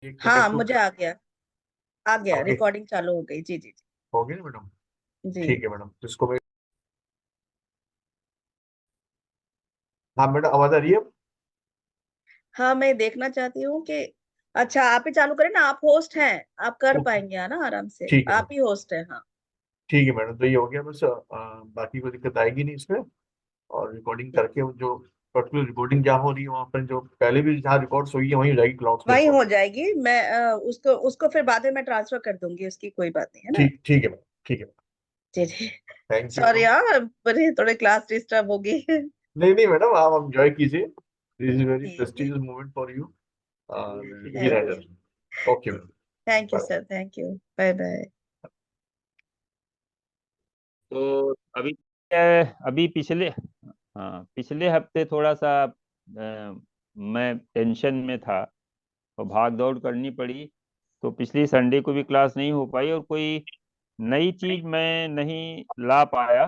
एक हाँ, मिनट तो। मुझे आ गया, ओके। रिकॉर्डिंग चालू हो गई। जी जी हो गया मैडम। जी। ठीक है मैडम, तो इसको मैं। हाँ मैडम, आवाज आ रही है? हाँ, मैं देखना चाहती हूँ कि अच्छा, आप ही चालू करें ना, आप होस्ट हैं, आप कर ओके। पाएंगे, है ना, आराम से, ठीक है आप मैडम। ही होस्ट हैं। हाँ। ठीक है मैडम, तो ये हो गया बस। बाकी कोई दिक्कत आएगी नहीं इसमें। और रिकॉर्डिंग ठीक। करके जो पर्टिकुलर रिकॉर्डिंग जहाँ हो रही है वहाँ पर जो पहले भी जहाँ रिकॉर्ड्स हुई है वहीं हो जाएगी क्लाउड पे वही रिकॉर्ड। हो जाएगी। मैं उसको उसको फिर बाद में मैं ट्रांसफर कर दूंगी, उसकी कोई बात नहीं है ना। ठीक ठीक है मैडम, ठीक है। जी जी। Thank you sorry madam. यार, बड़े थोड़े क्लास डिस्टर्ब होगी। नहीं नहीं मैडम, आप एंजॉय कीजिए। दिस इज वेरी ठीक है। Prestigious moment for you. और ये थैंक रह यू। जाए। Okay madam. Thank you bye. Sir, thank you. Bye bye. तो अभी क्या है, अभी पिछले, हाँ पिछले हफ्ते थोड़ा सा मैं टेंशन में था और भाग दौड़ करनी पड़ी। तो पिछली संडे को भी क्लास नहीं हो पाई और कोई नई चीज मैं नहीं ला पाया।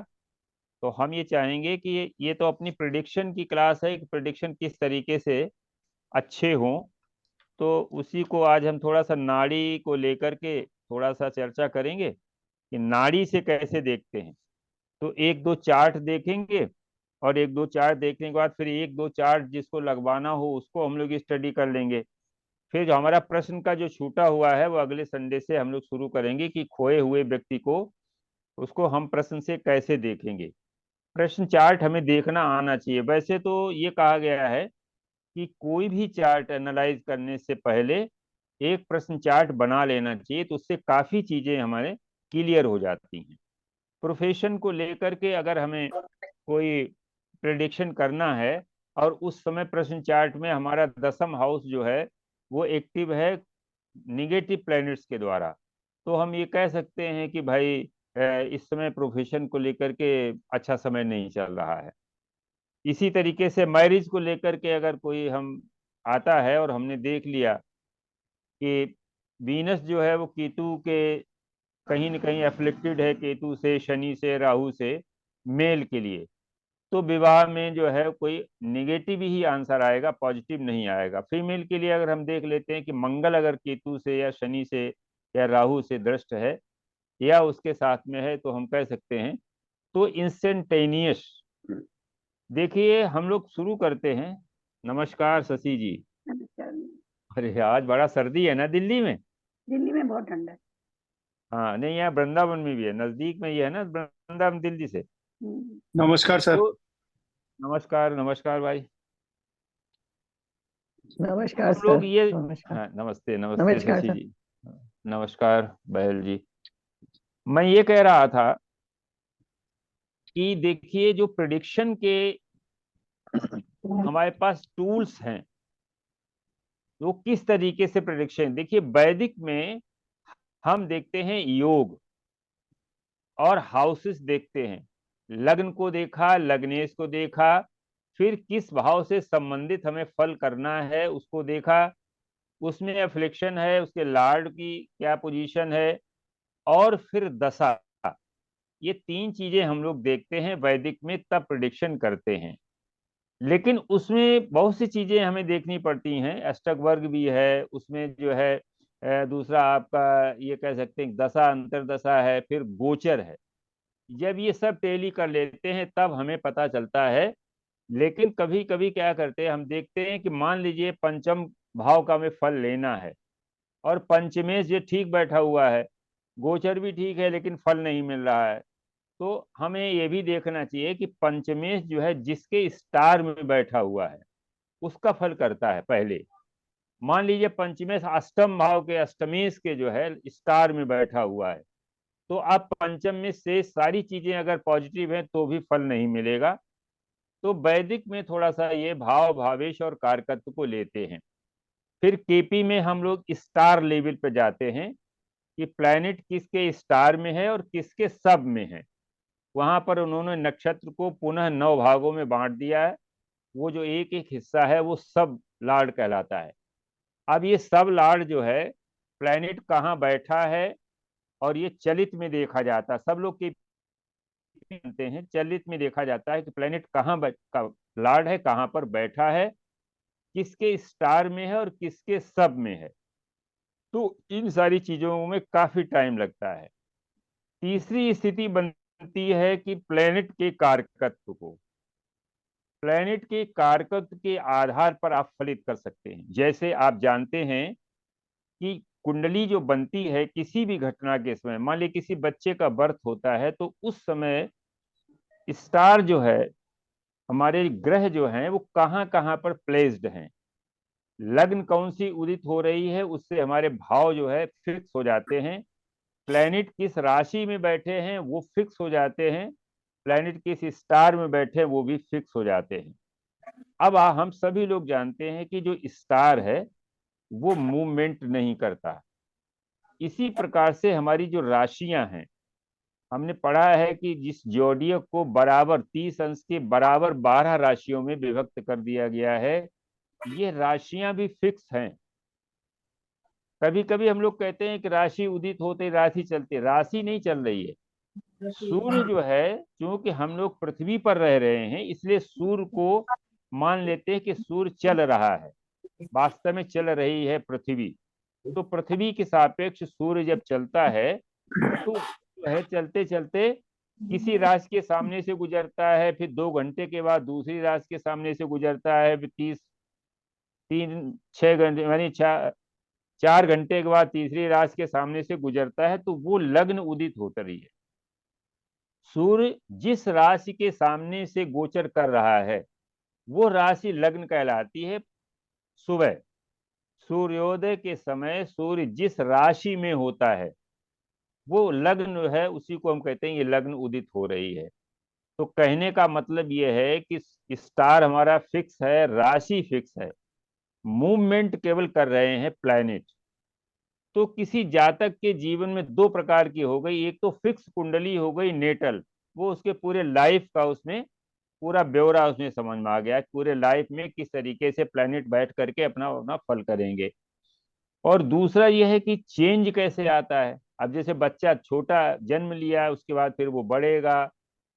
तो हम ये चाहेंगे कि ये तो अपनी प्रिडिक्शन की क्लास है कि प्रिडिक्शन किस तरीके से अच्छे हों। तो उसी को आज हम थोड़ा सा नाड़ी को लेकर के थोड़ा सा चर्चा करेंगे कि नाड़ी से कैसे देखते हैं। तो एक दो चार्ट देखेंगे और एक दो चार्ट देखने के बाद फिर एक दो चार्ट जिसको लगवाना हो उसको हम लोग स्टडी कर लेंगे। फिर जो हमारा प्रश्न का जो छूटा हुआ है वो अगले संडे से हम लोग शुरू करेंगे कि खोए हुए व्यक्ति को उसको हम प्रश्न से कैसे देखेंगे। प्रश्न चार्ट हमें देखना आना चाहिए। वैसे तो ये कहा गया है कि कोई भी चार्ट एनालाइज करने से पहले एक प्रश्न चार्ट बना लेना चाहिए, तो उससे काफी चीजें हमारे क्लियर हो जाती हैं। प्रोफेशन को लेकर के अगर हमें कोई प्रेडिक्शन करना है और उस समय प्रश्न चार्ट में हमारा दसम हाउस जो है वो एक्टिव है निगेटिव प्लैनेट्स के द्वारा, तो हम ये कह सकते हैं कि भाई इस समय प्रोफेशन को लेकर के अच्छा समय नहीं चल रहा है। इसी तरीके से मैरिज को लेकर के अगर कोई हम आता है और हमने देख लिया कि वीनस जो है वो केतु के कहीं न कहीं एफ्लिक्टेड है, केतु से, शनि से, राहु से, मेल के लिए, तो विवाह में जो है कोई निगेटिव ही आंसर आएगा, पॉजिटिव नहीं आएगा। फीमेल के लिए अगर हम देख लेते हैं कि मंगल अगर केतु से या शनि से या राहु से दृष्ट है या उसके साथ में है तो हम कह सकते हैं। तो इंस्टेंटेनियस देखिए हम लोग शुरू करते हैं। नमस्कार शशि जी। नमस्कार। अरे आज बड़ा सर्दी है ना दिल्ली में। दिल्ली में बहुत ठंडा है। हाँ नहीं, यहाँ वृंदावन में भी है, नजदीक में ही है ना वृंदावन दिल्ली से। नमस्कार सर। तो नमस्कार नमस्कार भाई। नमस्कार हम लोग सर। ये, नमस्कार। हाँ नमस्ते नमस्ते नमस्कार शशि सर। जी। नमस्कार बहल जी। मैं ये कह रहा था कि देखिए जो प्रिडिक्शन के हमारे पास टूल्स हैं वो किस तरीके से प्रिडिक्शन, देखिए वैदिक में हम देखते हैं योग और हाउसेस देखते हैं। लग्न को देखा, लग्नेश को देखा, फिर किस भाव से संबंधित हमें फल करना है उसको देखा, उसमें एफ्लिक्शन है उसके लॉर्ड की क्या पोजीशन है, और फिर दशा। ये तीन चीजें हम लोग देखते हैं वैदिक में, तब प्रिडिक्शन करते हैं। लेकिन उसमें बहुत सी चीजें हमें देखनी पड़ती हैं, अष्टक वर्ग भी है उसमें जो है। दूसरा आपका ये कह सकते हैं दशा अंतरदशा है, फिर गोचर है। जब ये सब टेली कर लेते हैं तब हमें पता चलता है। लेकिन कभी कभी क्या करते हैं, हम देखते हैं कि मान लीजिए पंचम भाव का हमें फल लेना है और पंचमेश ये ठीक बैठा हुआ है, गोचर भी ठीक है लेकिन फल नहीं मिल रहा है। तो हमें ये भी देखना चाहिए कि पंचमेश जो है जिसके स्टार में बैठा हुआ है उसका फल करता है पहले। मान लीजिए पंचमेश अष्टम भाव के अष्टमेश के जो है स्टार में बैठा हुआ है, तो आप पंचम में से सारी चीजें अगर पॉजिटिव हैं तो भी फल नहीं मिलेगा। तो वैदिक में थोड़ा सा ये भाव भावेश और कारकत्व को लेते हैं। फिर केपी में हम लोग स्टार लेवल पे जाते हैं कि प्लैनेट किसके स्टार में है और किसके सब में है। वहां पर उन्होंने नक्षत्र को पुनः 9 भागों में बांट दिया है। वो जो एक एक हिस्सा है वो सब लॉर्ड कहलाता है। अब ये सब लॉर्ड जो है प्लैनेट कहाँ बैठा है, और ये चलित में देखा जाता है, सब लोग के जानते हैं, चलित में देखा जाता है कि प्लेनेट कहाँ का लॉर्ड है, कहाँ पर बैठा है, किसके स्टार में है और किसके सब में है। तो इन सारी चीजों में काफी टाइम लगता है। तीसरी स्थिति बनती है कि प्लेनेट के कारकत्व को, प्लेनेट के कारकत्व के आधार पर आप फलित कर सकते हैं। जैसे आप जानते हैं कि कुंडली जो बनती है किसी भी घटना के समय, मान लीजिए किसी बच्चे का बर्थ होता है, तो उस समय स्टार जो है, हमारे ग्रह जो हैं, वो कहाँ कहाँ पर प्लेस्ड हैं, लग्न कौन सी उदित हो रही है, उससे हमारे भाव जो है फिक्स हो जाते हैं। प्लेनेट किस राशि में बैठे हैं वो फिक्स हो जाते हैं, प्लेनेट किस स्टार में बैठे हैं वो भी फिक्स हो जाते हैं। अब हम सभी लोग जानते हैं कि जो स्टार है वो मूवमेंट नहीं करता। इसी प्रकार से हमारी जो राशियां हैं, हमने पढ़ा है कि जिस जोडियक को बराबर 30 अंश के बराबर 12 राशियों में विभक्त कर दिया गया है, ये राशियां भी फिक्स हैं। कभी कभी हम लोग कहते हैं कि राशि उदित होते राशि चलती, राशि नहीं चल रही है। सूर्य जो है, क्योंकि हम लोग पृथ्वी पर रह रहे हैं, इसलिए सूर्य को मान लेते हैं कि सूर्य चल रहा है, वास्तव में चल रही है पृथ्वी। तो पृथ्वी के सापेक्ष सूर्य जब चलता है तो जो है चलते चलते किसी राशि के सामने से गुजरता है, फिर 2 घंटे के बाद दूसरी राशि के सामने से गुजरता है, फिर 6 घंटे यानी 4 घंटे के बाद तीसरी राशि के सामने से गुजरता है, तो वो लग्न उदित होता रही है। सूर्य जिस राशि के सामने से गोचर कर रहा है वो राशि लग्न कहलाती है। सुबह सूर्योदय के समय सूर्य जिस राशि में होता है वो लग्न है, उसी को हम कहते हैं ये लग्न उदित हो रही है। तो कहने का मतलब ये है कि स्टार हमारा फिक्स है, राशि फिक्स है, मूवमेंट केवल कर रहे हैं प्लैनेट। तो किसी जातक के जीवन में दो प्रकार की हो गई, एक तो फिक्स कुंडली हो गई नेटल, वो उसके पूरे लाइफ का उसमें पूरा ब्यौरा उसमें समझ में आ गया, पूरे लाइफ में किस तरीके से प्लैनेट बैठ करके अपना अपना फल करेंगे। और दूसरा यह है कि चेंज कैसे आता है। अब जैसे बच्चा छोटा जन्म लिया, उसके बाद फिर वो बढ़ेगा,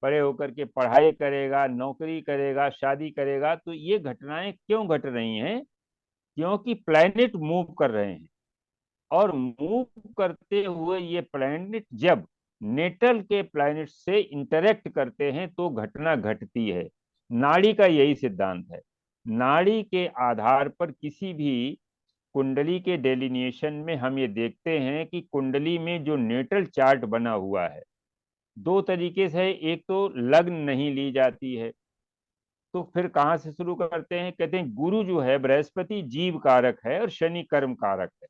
बड़े होकर के पढ़ाई करेगा, नौकरी करेगा, शादी करेगा, तो ये घटनाएं क्यों घट रही हैं? क्योंकि प्लैनेट मूव कर रहे हैं, और मूव करते हुए ये प्लैनेट जब नेटल के प्लैनेट से इंटरेक्ट करते हैं तो घटना घटती है। नाड़ी का यही सिद्धांत है। नाड़ी के आधार पर किसी भी कुंडली के डेलिनेशन में हम ये देखते हैं कि कुंडली में जो नेटल चार्ट बना हुआ है, दो तरीके से, एक तो लग्न नहीं ली जाती है। तो फिर कहाँ से शुरू करते हैं? कहते हैं गुरु जो है बृहस्पति जीव कारक है और शनि कर्म कारक है।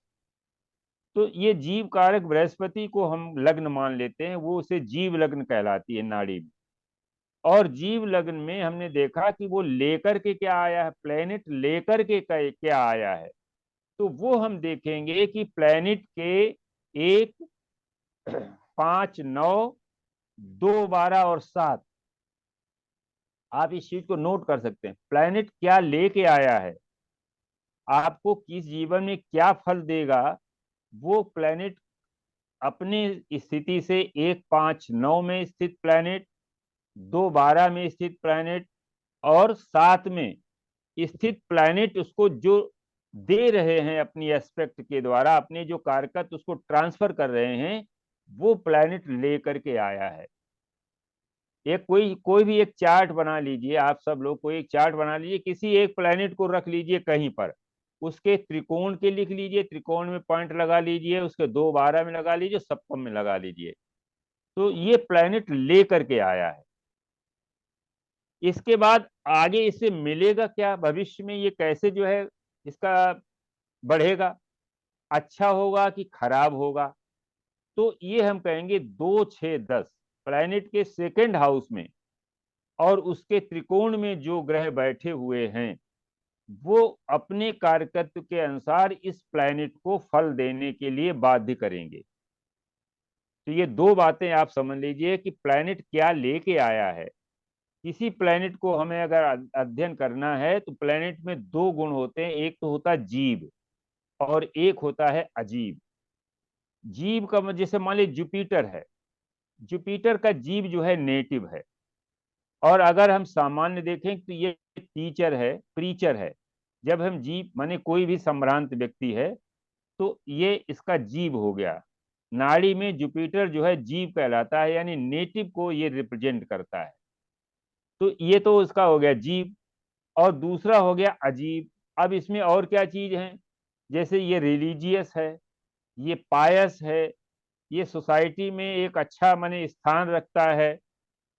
तो ये जीव कारक बृहस्पति को हम लग्न मान लेते हैं, वो उसे जीव लग्न कहलाती है नाड़ी में। और जीव लग्न में हमने देखा कि वो लेकर के क्या आया है, प्लेनेट लेकर के क्या आया है। तो वो हम देखेंगे कि प्लेनेट के 1, 5, 9, 2, 12 और 7, आप इस चीज को नोट कर सकते हैं। प्लेनेट क्या लेके आया है, आपको किस जीवन में क्या फल देगा, वो प्लेनेट अपनी स्थिति से 1, 5, 9 में स्थित प्लेनेट, 2, 12 में स्थित प्लेनेट और 7 में स्थित प्लेनेट उसको जो दे रहे हैं अपनी एस्पेक्ट के द्वारा, अपने जो कारकत उसको ट्रांसफर कर रहे हैं, वो प्लेनेट लेकर के आया है। एक कोई भी एक चार्ट बना लीजिए, आप सब लोग कोई एक चार्ट बना लीजिए, किसी एक प्लेनेट को रख लीजिए कहीं पर, उसके त्रिकोण के लिख लीजिए, त्रिकोण में पॉइंट लगा लीजिए, उसके 2, 12 में लगा लीजिए, सप्तम में लगा लीजिए। तो ये प्लेनेट लेकर के आया है। इसके बाद आगे इससे मिलेगा क्या भविष्य में, ये कैसे जो है इसका बढ़ेगा, अच्छा होगा कि खराब होगा? तो ये हम कहेंगे 2, 6, 10 प्लैनेट के सेकंड हाउस में और उसके त्रिकोण में जो ग्रह बैठे हुए हैं वो अपने कारकत्व के अनुसार इस प्लैनेट को फल देने के लिए बाध्य करेंगे। तो ये दो बातें आप समझ लीजिए कि प्लैनेट क्या लेके आया है। किसी प्लैनेट को हमें अगर अध्ययन करना है तो प्लैनेट में दो गुण होते हैं, एक तो होता है जीव और एक होता है अजीब। जीव का जैसे मान लीजिए जुपिटर है, जुपिटर का जीव जो है नेटिव है, और अगर हम सामान्य देखें तो ये टीचर है, प्रीचर है। जब हम जीव माने कोई भी संभ्रांत व्यक्ति है तो ये इसका जीव हो गया। नाड़ी में जुपिटर जो है जीव कहलाता है, यानी नेटिव को ये रिप्रेजेंट करता है। तो ये तो उसका हो गया जीव। और दूसरा हो गया अजीब। अब इसमें और क्या चीज है, जैसे ये रिलीजियस है, ये पायस है, ये सोसाइटी में एक अच्छा माने स्थान रखता है,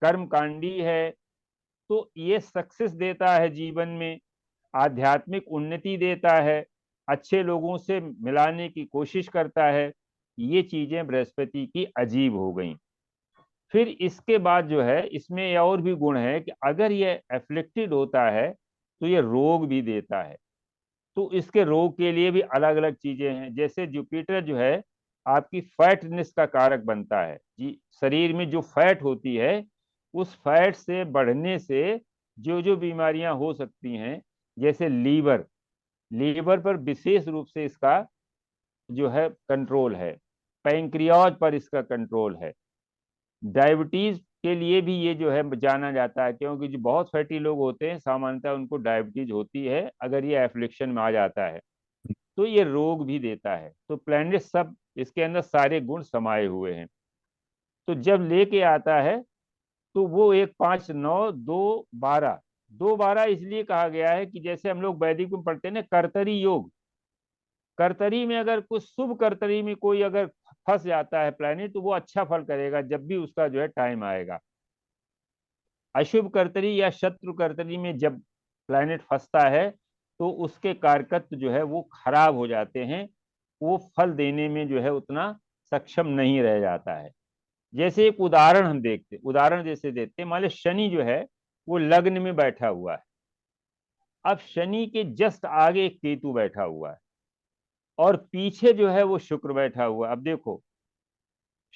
कर्मकांडी है, तो ये सक्सेस देता है जीवन में, आध्यात्मिक उन्नति देता है, अच्छे लोगों से मिलाने की कोशिश करता है। ये चीजें बृहस्पति की अजीब हो गई। फिर इसके बाद जो है इसमें ये और भी गुण है कि अगर ये एफ्लिक्टेड होता है तो ये रोग भी देता है। तो इसके रोग के लिए भी अलग अलग चीजें हैं। जैसे जुपिटर जो है आपकी फैटनेस का कारक बनता है जी। शरीर में जो फैट होती है, उस फैट से बढ़ने से जो जो बीमारियां हो सकती हैं, जैसे लीवर, लीवर पर विशेष रूप से इसका जो है कंट्रोल है, पैंक्रियाज पर इसका कंट्रोल है। डायबिटीज के लिए भी ये जो है जाना जाता है, क्योंकि जो बहुत फैटी लोग होते हैं सामान्यतः उनको डायबिटीज होती है अगर ये एफ्लिक्शन में आ जाता है। तो ये रोग भी देता है। तो प्लैनेट सब इसके अंदर सारे गुण समाये हुए हैं। तो जब लेके आता है तो वो एक 5 9 2 12, 2 12 इसलिए कहा गया है कि जैसे हम लोग वैदिक में पढ़ते हैं ना कर्तरी योग, कर्तरी में अगर कुछ शुभ कर्तरी में कोई अगर फंस जाता है प्लैनेट, तो वो अच्छा फल करेगा जब भी उसका जो है टाइम आएगा। अशुभ कर्तरी या शत्रु कर्तरी में जब प्लैनेट फंसता है तो उसके कारकत्व जो है वो खराब हो जाते हैं, वो फल देने में जो है उतना सक्षम नहीं रह जाता है। जैसे एक उदाहरण हम देखते, उदाहरण जैसे देते हैं, मान लो शनि जो है वो लग्न में बैठा हुआ है। अब शनि के जस्ट आगे एक केतु बैठा हुआ है और पीछे जो है वो शुक्र बैठा हुआ है। अब देखो,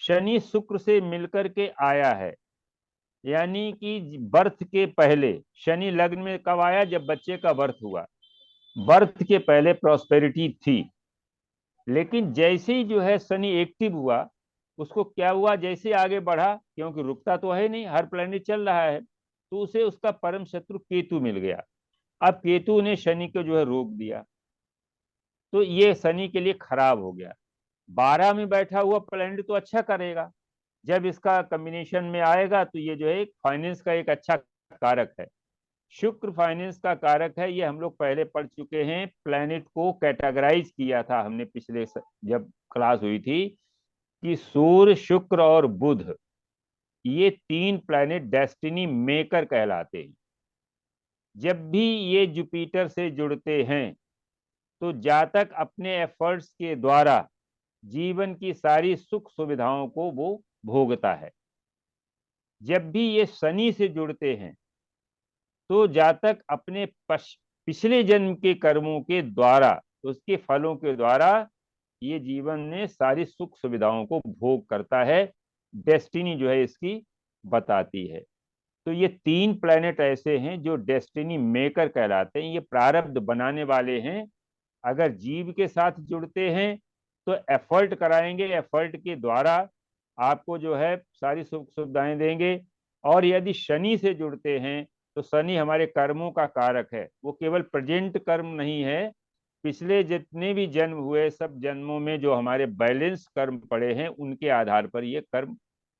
शनि शुक्र से मिलकर के आया है, यानी कि बर्थ के पहले शनि लग्न में कब आया, जब बच्चे का बर्थ हुआ। बर्थ के पहले प्रॉस्पेरिटी थी, लेकिन जैसे ही जो है शनि एक्टिव हुआ, उसको क्या हुआ, जैसे आगे बढ़ा, क्योंकि रुकता तो है नहीं, हर प्लेनेट चल रहा है, तो उसे उसका परम शत्रु केतु मिल गया। अब केतु ने शनि को जो है रोक दिया, तो ये शनि के लिए खराब हो गया। 12 में बैठा हुआ प्लेनेट तो अच्छा करेगा, जब इसका कॉम्बिनेशन में आएगा तो ये जो है फाइनेंस का एक अच्छा कारक है। शुक्र फाइनेंस का कारक है, ये हम लोग पहले पढ़ चुके हैं। प्लैनेट को कैटेगराइज किया था हमने पिछले जब क्लास हुई थी कि सूर्य, शुक्र और बुध, ये 3 प्लैनेट डेस्टिनी मेकर कहलाते हैं। जब भी ये जुपिटर से जुड़ते हैं तो जातक अपने एफर्ट्स के द्वारा जीवन की सारी सुख सुविधाओं को वो भोगता है। जब भी ये शनि से जुड़ते हैं तो जातक अपने पिछले जन्म के कर्मों के द्वारा, उसके फलों के द्वारा ये जीवन में सारी सुख सुविधाओं को भोग करता है। डेस्टिनी जो है इसकी बताती है। तो ये 3 प्लैनेट ऐसे हैं जो डेस्टिनी मेकर कहलाते हैं, ये प्रारब्ध बनाने वाले हैं। अगर जीव के साथ जुड़ते हैं तो एफर्ट कराएंगे, एफर्ट के द्वारा आपको जो है सारी सुख सुविधाएं देंगे। और यदि शनि से जुड़ते हैं तो शनि हमारे कर्मों का कारक है। वो केवल प्रेजेंट कर्म नहीं है, पिछले जितने भी जन्म हुए सब जन्मों में जो हमारे बैलेंस कर्म पड़े हैं उनके आधार पर ये कर्म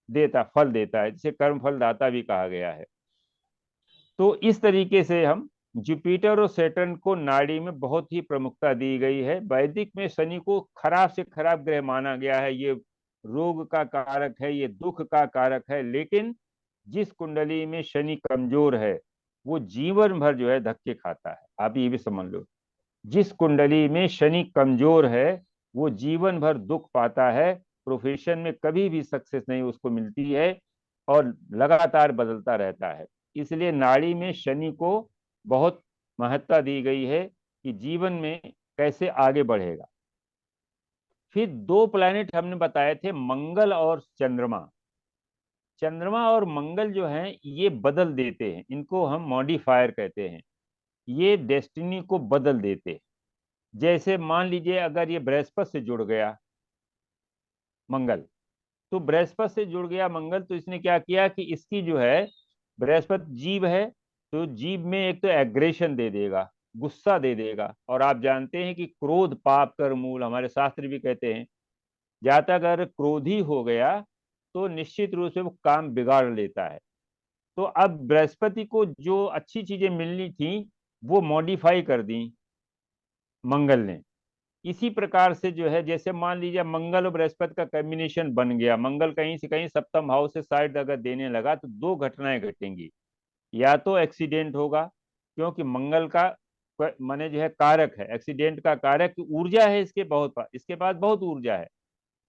देता, फल देता है, जिसे कर्म फल दाता भी कहा गया है। तो इस तरीके से हम जुपिटर और सैटर्न को नाड़ी में बहुत ही प्रमुखता दी गई है। वैदिक में शनि को खराब से खराब ग्रह माना गया है, ये रोग का कारक है, ये दुख का कारक है। लेकिन जिस कुंडली में शनि कमजोर है वो जीवन भर जो है धक्के खाता है। आप ये भी समझ लो, जिस कुंडली में शनि कमजोर है वो जीवन भर दुख पाता है, प्रोफेशन में कभी भी सक्सेस नहीं उसको मिलती है और लगातार बदलता रहता है। इसलिए नाड़ी में शनि को बहुत महत्ता दी गई है कि जीवन में कैसे आगे बढ़ेगा। फिर 2 प्लैनेट हमने बताए थे, मंगल और चंद्रमा। चंद्रमा और मंगल जो हैं ये बदल देते हैं, इनको हम मॉडिफायर कहते हैं। ये डेस्टिनी को बदल देते हैं। जैसे मान लीजिए अगर ये बृहस्पति से जुड़ गया मंगल, तो बृहस्पति से जुड़ गया मंगल, तो इसने क्या किया कि इसकी जो है, बृहस्पति जीव है तो जीव में एक तो एग्रेशन दे देगा, गुस्सा दे देगा। और आप जानते हैं कि क्रोध पाप कर मूल, हमारे शास्त्र भी कहते हैं। जहाँ तक अगर क्रोधी हो गया तो निश्चित रूप से वो काम बिगाड़ लेता है। तो अब बृहस्पति को जो अच्छी चीजें मिलनी थी वो मॉडिफाई कर दी मंगल ने। इसी प्रकार से जो है, जैसे मान लीजिए मंगल और बृहस्पति का कॉम्बिनेशन बन गया, मंगल कहीं से कहीं सप्तम भाव से साइड अगर देने लगा तो दो घटनाएं घटेंगी। या तो एक्सीडेंट होगा, क्योंकि मंगल का माने जो है कारक है, एक्सीडेंट का कारक ऊर्जा है, इसके पास बहुत ऊर्जा है।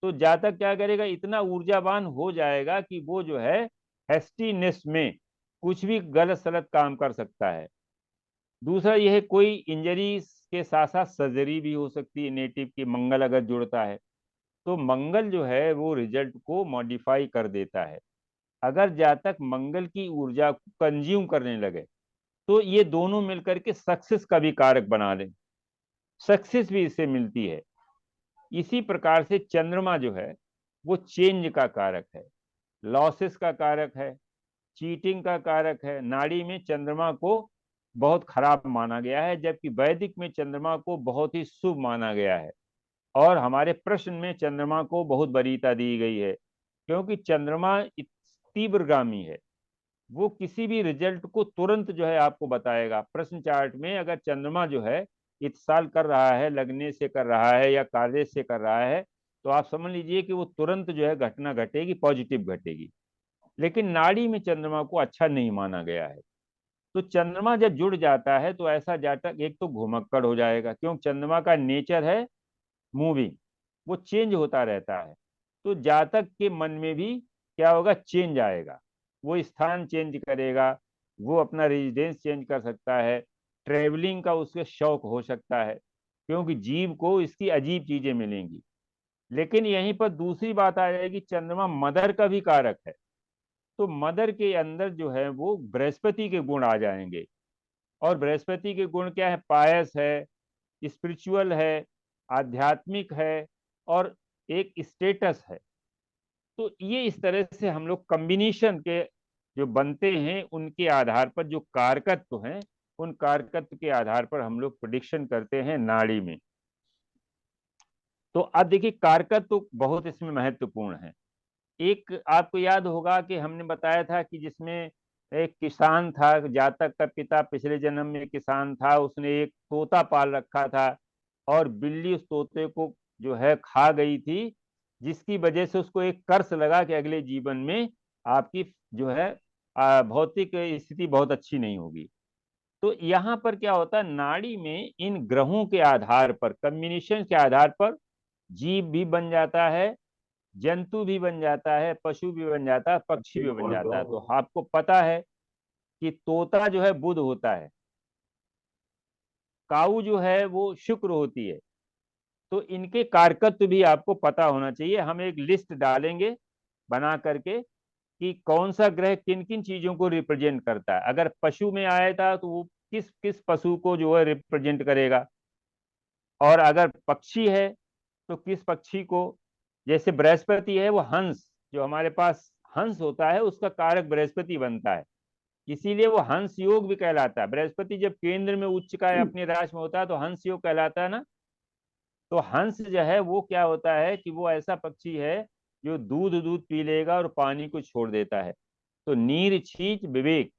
तो जातक क्या करेगा, इतना ऊर्जावान हो जाएगा कि वो जो है हेस्टीनेस में कुछ भी गलत सलत काम कर सकता है। दूसरा यह कोई इंजरी के साथ साथ सर्जरी भी हो सकती है नेटिव की, मंगल अगर जुड़ता है तो मंगल जो है वो रिजल्ट को मॉडिफाई कर देता है। अगर जातक मंगल की ऊर्जा को कंज्यूम करने लगे तो ये दोनों मिलकर के सक्सेस का भी कारक बना लें, सक्सेस भी इससे मिलती है। इसी प्रकार से चंद्रमा जो है वो चेंज का कारक है, लॉसेस का कारक है, चीटिंग का कारक है। नाड़ी में चंद्रमा को बहुत खराब माना गया है, जबकि वैदिक में चंद्रमा को बहुत ही शुभ माना गया है। और हमारे प्रश्न में चंद्रमा को बहुत वरीयता दी गई है, क्योंकि चंद्रमा तीव्रगामी है। वो किसी भी रिजल्ट को तुरंत जो है आपको बताएगा। प्रश्न चार्ट में अगर चंद्रमा जो है इत्साल कर रहा है, लगने से कर रहा है या कार्य से कर रहा है, तो आप समझ लीजिए कि वो तुरंत जो है घटना घटेगी, पॉजिटिव घटेगी। लेकिन नाड़ी में चंद्रमा को अच्छा नहीं माना गया है। तो चंद्रमा जब जुड़ जाता है तो ऐसा जातक एक तो घुमक्कड़ हो जाएगा, क्योंकि चंद्रमा का नेचर है मूविंग, वो चेंज होता रहता है। तो जातक के मन में भी क्या होगा, चेंज आएगा, वो स्थान चेंज करेगा, वो अपना रेजिडेंस चेंज कर सकता है, ट्रेवलिंग का उसके शौक हो सकता है, क्योंकि जीव को इसकी अजीब चीजें मिलेंगी। लेकिन यहीं पर दूसरी बात आ जाएगी, चंद्रमा मदर का भी कारक है। तो मदर के अंदर जो है वो बृहस्पति के गुण आ जाएंगे। और बृहस्पति के गुण क्या है, पायस है, स्पिरिचुअल है, आध्यात्मिक है, और एक स्टेटस है। तो ये इस तरह से हम लोग कॉम्बिनेशन के जो बनते हैं उनके आधार पर, जो कारकत्व हैं उन कारकत्व के आधार पर हम लोग प्रिडिक्शन करते हैं नाड़ी में। तो अब देखिए कारकत्व तो बहुत इसमें महत्वपूर्ण है। एक आपको याद होगा कि हमने बताया था कि जिसमें एक किसान था, जातक का पिता पिछले जन्म में किसान था, उसने एक तोता पाल रखा था और बिल्ली उस तोते को जो है खा गई थी, जिसकी वजह से उसको एक कर्स लगा कि अगले जीवन में आपकी जो है भौतिक स्थिति बहुत अच्छी नहीं होगी। तो यहाँ पर क्या होता है, नाड़ी में इन ग्रहों के आधार पर, कम्बिनेशन के आधार पर जीव भी बन जाता है, जंतु भी बन जाता है, पशु भी बन जाता है, पक्षी भी बन जाता है। तो आपको पता है कि तोता जो है बुध होता है, काऊ जो है वो शुक्र होती है। तो इनके कारकत्व भी आपको पता होना चाहिए। हम एक लिस्ट डालेंगे बना करके कि कौन सा ग्रह किन किन चीजों को रिप्रेजेंट करता है। अगर पशु में आया था तो वो किस किस पशु को जो है रिप्रेजेंट करेगा, और अगर पक्षी है तो किस पक्षी को। जैसे बृहस्पति है वो हंस, जो हमारे पास हंस होता है उसका कारक बृहस्पति बनता है, इसीलिए वो हंस योग भी कहलाता है। बृहस्पति जब केंद्र में उच्च का अपने राशि में होता है तो हंस योग कहलाता है ना। तो हंस जो है वो क्या होता है कि वो ऐसा पक्षी है जो दूध दूध पी लेगा और पानी को छोड़ देता है। तो नीर छींच विवेक,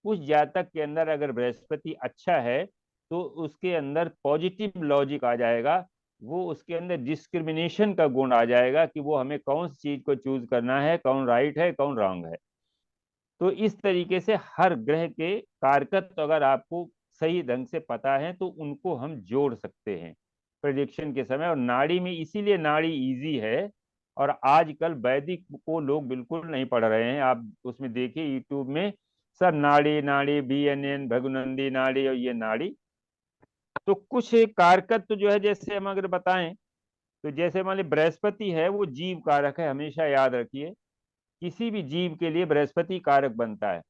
उस जातक के अंदर अगर बृहस्पति अच्छा है तो उसके अंदर पॉजिटिव लॉजिक आ जाएगा, वो उसके अंदर डिस्क्रिमिनेशन का गुण आ जाएगा कि वो हमें कौन सी चीज को चूज करना है, कौन राइट है कौन रॉन्ग है। तो इस तरीके से हर ग्रह के कारकत्व अगर आपको सही ढंग से पता है तो उनको हम जोड़ सकते हैं प्रेडिक्शन के समय। और नाड़ी में इसीलिए नाड़ी इजी है, और आजकल वैदिक को लोग बिल्कुल नहीं पढ़ रहे हैं। आप उसमें देखिए यूट्यूब में सब नाड़ी नाड़ी BNN भगुनंदी नाड़ी और ये नाड़ी। तो कुछ कारकत्व जो है जैसे हम अगर बताएं तो जैसे मान लीजिए बृहस्पति है वो जीव कारक है, हमेशा याद रखिए। किसी भी जीव के लिए बृहस्पति कारक बनता है।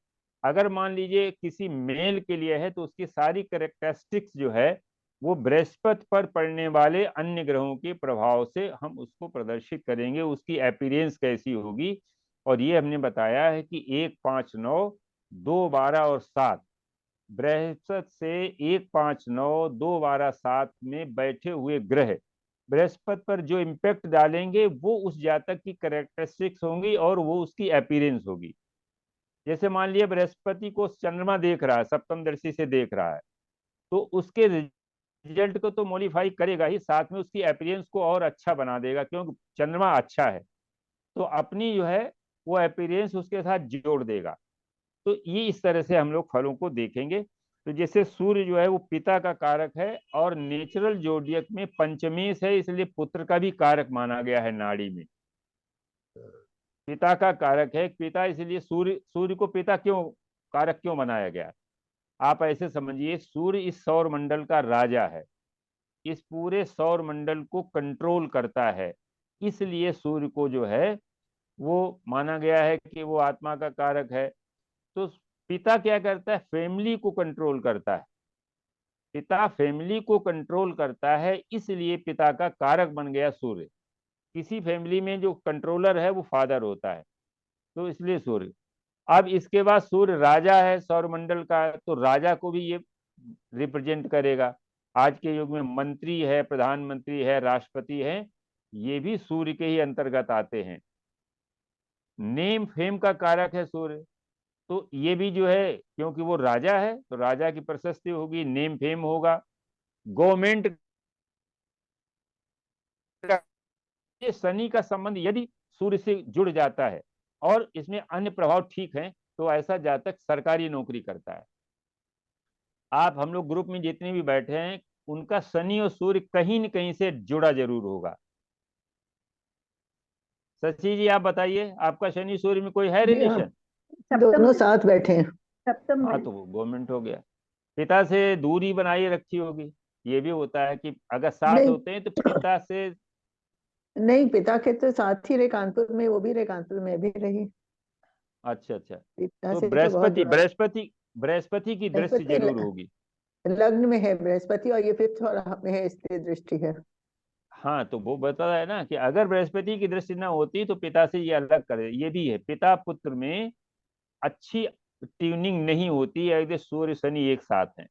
अगर मान लीजिए किसी मेल के लिए है तो उसकी सारी कैरेक्टरिस्टिक्स जो है वो बृहस्पति पर पड़ने वाले अन्य ग्रहों के प्रभाव से हम उसको प्रदर्शित करेंगे, उसकी अपीयरेंस कैसी होगी। और ये हमने बताया है कि 1, 5, 9, 2, 12 और 7 बृहस्पति से 1, 5, 9, 2, 12, 7 में बैठे हुए ग्रह बृहस्पति पर जो इम्पैक्ट डालेंगे वो उस जातक की कैरेक्टरिस्टिक्स होंगी और वो उसकी अपीयरेंस होगी। जैसे मान लिया बृहस्पति को चंद्रमा देख रहा है, सप्तम दृष्टि से देख रहा है, तो उसके रिजल्ट को तो मॉडिफाई करेगा ही, साथ में उसकी अपीयरेंस को और अच्छा बना देगा, क्योंकि चंद्रमा अच्छा है तो अपनी जो है वो अपीयरेंस उसके साथ जोड़ देगा। तो ये इस तरह से हम लोग फलों को देखेंगे। तो जैसे सूर्य जो है वो पिता का कारक है और नेचुरल जोडियक में पंचमेश है, इसलिए पुत्र का भी कारक माना गया है नाड़ी में, पिता का कारक है पिता, इसलिए सूर्य को पिता क्यों कारक क्यों बनाया गया? आप ऐसे समझिए, सूर्य इस सौर मंडल का राजा है, इस पूरे सौर मंडल को कंट्रोल करता है, इसलिए सूर्य को जो है वो माना गया है कि वो आत्मा का कारक है। तो पिता क्या करता है? फैमिली को कंट्रोल करता है, पिता फैमिली को कंट्रोल करता है, इसलिए पिता का कारक बन गया सूर्य। किसी फैमिली में जो कंट्रोलर है वो फादर होता है, तो इसलिए सूर्य। अब इसके बाद सूर्य राजा है सौरमंडल का, तो राजा को भी ये रिप्रेजेंट करेगा। आज के युग में मंत्री है, प्रधानमंत्री है, राष्ट्रपति है, ये भी सूर्य के ही अंतर्गत आते हैं। नेम फेम का कारक है सूर्य, तो ये भी जो है क्योंकि वो राजा है तो राजा की प्रशस्ति होगी, नेम फेम होगा। गवर्नमेंट का ये शनि का संबंध यदि सूर्य से जुड़ जाता है और इसमें अन्य प्रभाव ठीक है तो ऐसा जातक सरकारी नौकरी करता है। आप हम लोग ग्रुप में जितने भी बैठे हैं उनका शनि और सूर्य कहीं न कहीं से जुड़ा जरूर होगा। शशि जी आप बताइए, आपका शनि सूर्य में कोई है जी हाँ, रिलेशन? दोनों साथ बैठे हैं। सप्तम हाँ में। तो वो गवर्नमेंट हो गया। पिता से दूरी बनाए रखी होगी, ये भी होता है कि अगर साथ नहीं होते हैं तो पिता से। नहीं, पिता के तो साथ ही रहे कानपुर में, वो भी रहे कानपुर में भी रही। अच्छा अच्छा, पिता तो से तो बहुत जुड़ा। बृहस्पति की दृष्टि बृहस्पति जरूर होगी। लग्न में है बृहस्पति, और ये 5th में है, स्थिर दृष्टि है। हाँ तो वो बता रहा है ना कि अगर बृहस्पति की दृष्टि ना होती तो पिता से ये अलग करे, ये भी है। पिता पुत्र में अच्छी ट्यूनिंग नहीं होती है यदि सूर्य शनि एक साथ हैं।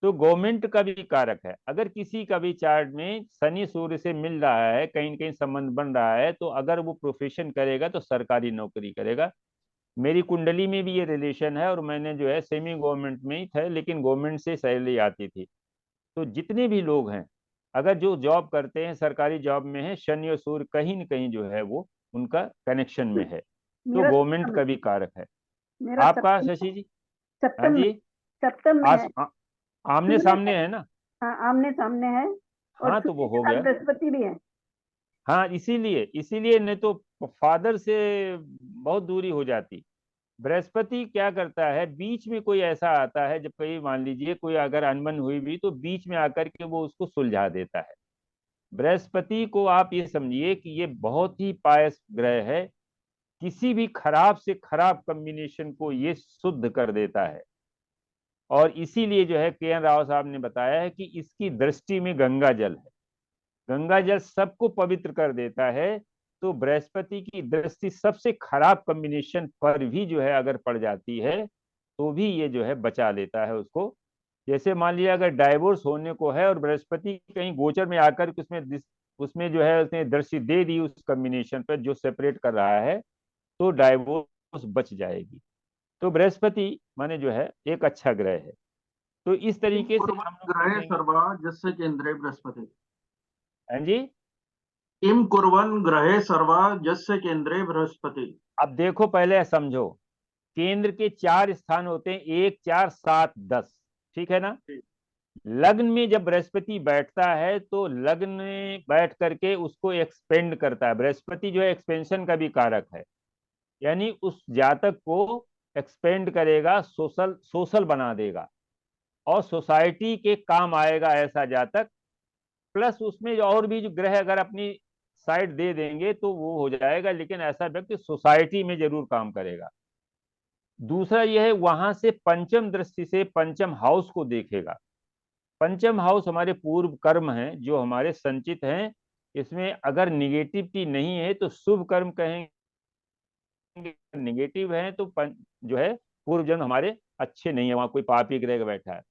तो गवर्नमेंट का भी कारक है, अगर किसी का भी चार्ट में शनि सूर्य से मिल रहा है, कहीं न कहीं संबंध बन रहा है, तो अगर वो प्रोफेशन करेगा तो सरकारी नौकरी करेगा। मेरी कुंडली में भी ये रिलेशन है और मैंने जो है सेमी गवर्नमेंट में ही था, लेकिन गवर्नमेंट से सैलरी आती थी। तो जितने भी लोग हैं अगर जो जॉब करते हैं सरकारी जॉब में है, शनि और सूर्य कहीं न कहीं जो है वो उनका कनेक्शन में है, तो मेरा गवर्नमेंट सप्तम का है। भी कारक है। मेरा आपका सप्तम शशि जी? हाँ सप्तम में जी, सप्तम में है। आमने सूर्य सामने है ना? हाँ, आमने सामने है और हाँ तो सूर्य वो के हो साथ गया। बृहस्पति भी है। हाँ इसीलिए नहीं तो फादर से बहुत दूरी हो जाती। बृहस्पति क्या करता है, बीच में कोई ऐसा आता है, जब कहीं मान लीजिए कोई अगर अनबन हुई भी तो बीच में आकर के वो उसको सुलझा देता है। बृहस्पति को आप ये समझिए कि ये बहुत ही पायस ग्रह है, किसी भी खराब से खराब कॉम्बिनेशन को ये शुद्ध कर देता है। और इसीलिए जो है के एन राव साहब ने बताया है कि इसकी दृष्टि में गंगा जल है, गंगा जल सबको पवित्र कर देता है। तो बृहस्पति की दृष्टि सबसे खराब कॉम्बिनेशन पर भी जो है अगर पड़ जाती है तो भी ये जो है बचा लेता है उसको। जैसे मान लिया अगर डाइवोर्स होने को है और बृहस्पति कहीं गोचर में आकर के उसमें जो है उसने दृष्टि दे दी उस कॉम्बिनेशन पर जो सेपरेट कर रहा है, तो डाइवोर्स बच जाएगी। तो बृहस्पति माने जो है एक अच्छा ग्रह है। तो इस तरीके से हम लोग ग्रहे देखेंगे। सर्वा यस्य केंद्रे बृहस्पति। हाँ जी, किम कुर्वन् ग्रहे सर्वा यस्य केंद्रे बृहस्पति। अब देखो पहले समझो, केंद्र के 4 स्थान होते हैं, 1, 4, 7, 10, ठीक है ना? लग्न में जब बृहस्पति बैठता है तो लग्न में बैठ करके उसको एक्सपेंड करता है। बृहस्पति जो है एक्सपेंशन का भी कारक है, यानी उस जातक को एक्सपेंड करेगा, सोशल बना देगा और सोसाइटी के काम आएगा ऐसा जातक। प्लस उसमें और भी जो ग्रह अगर अपनी साइड दे देंगे तो वो हो जाएगा, लेकिन ऐसा व्यक्ति सोसाइटी में जरूर काम करेगा। दूसरा यह है वहां से पंचम दृष्टि से पंचम हाउस को देखेगा। पंचम हाउस हमारे पूर्व कर्म हैं जो हमारे संचित हैं, इसमें अगर निगेटिविटी नहीं है तो शुभ कर्म कहेंगे, निगेटिव है तो जो है पूर्व जन्म हमारे अच्छे नहीं है, वहां कोई पापी ग्रह बैठा है।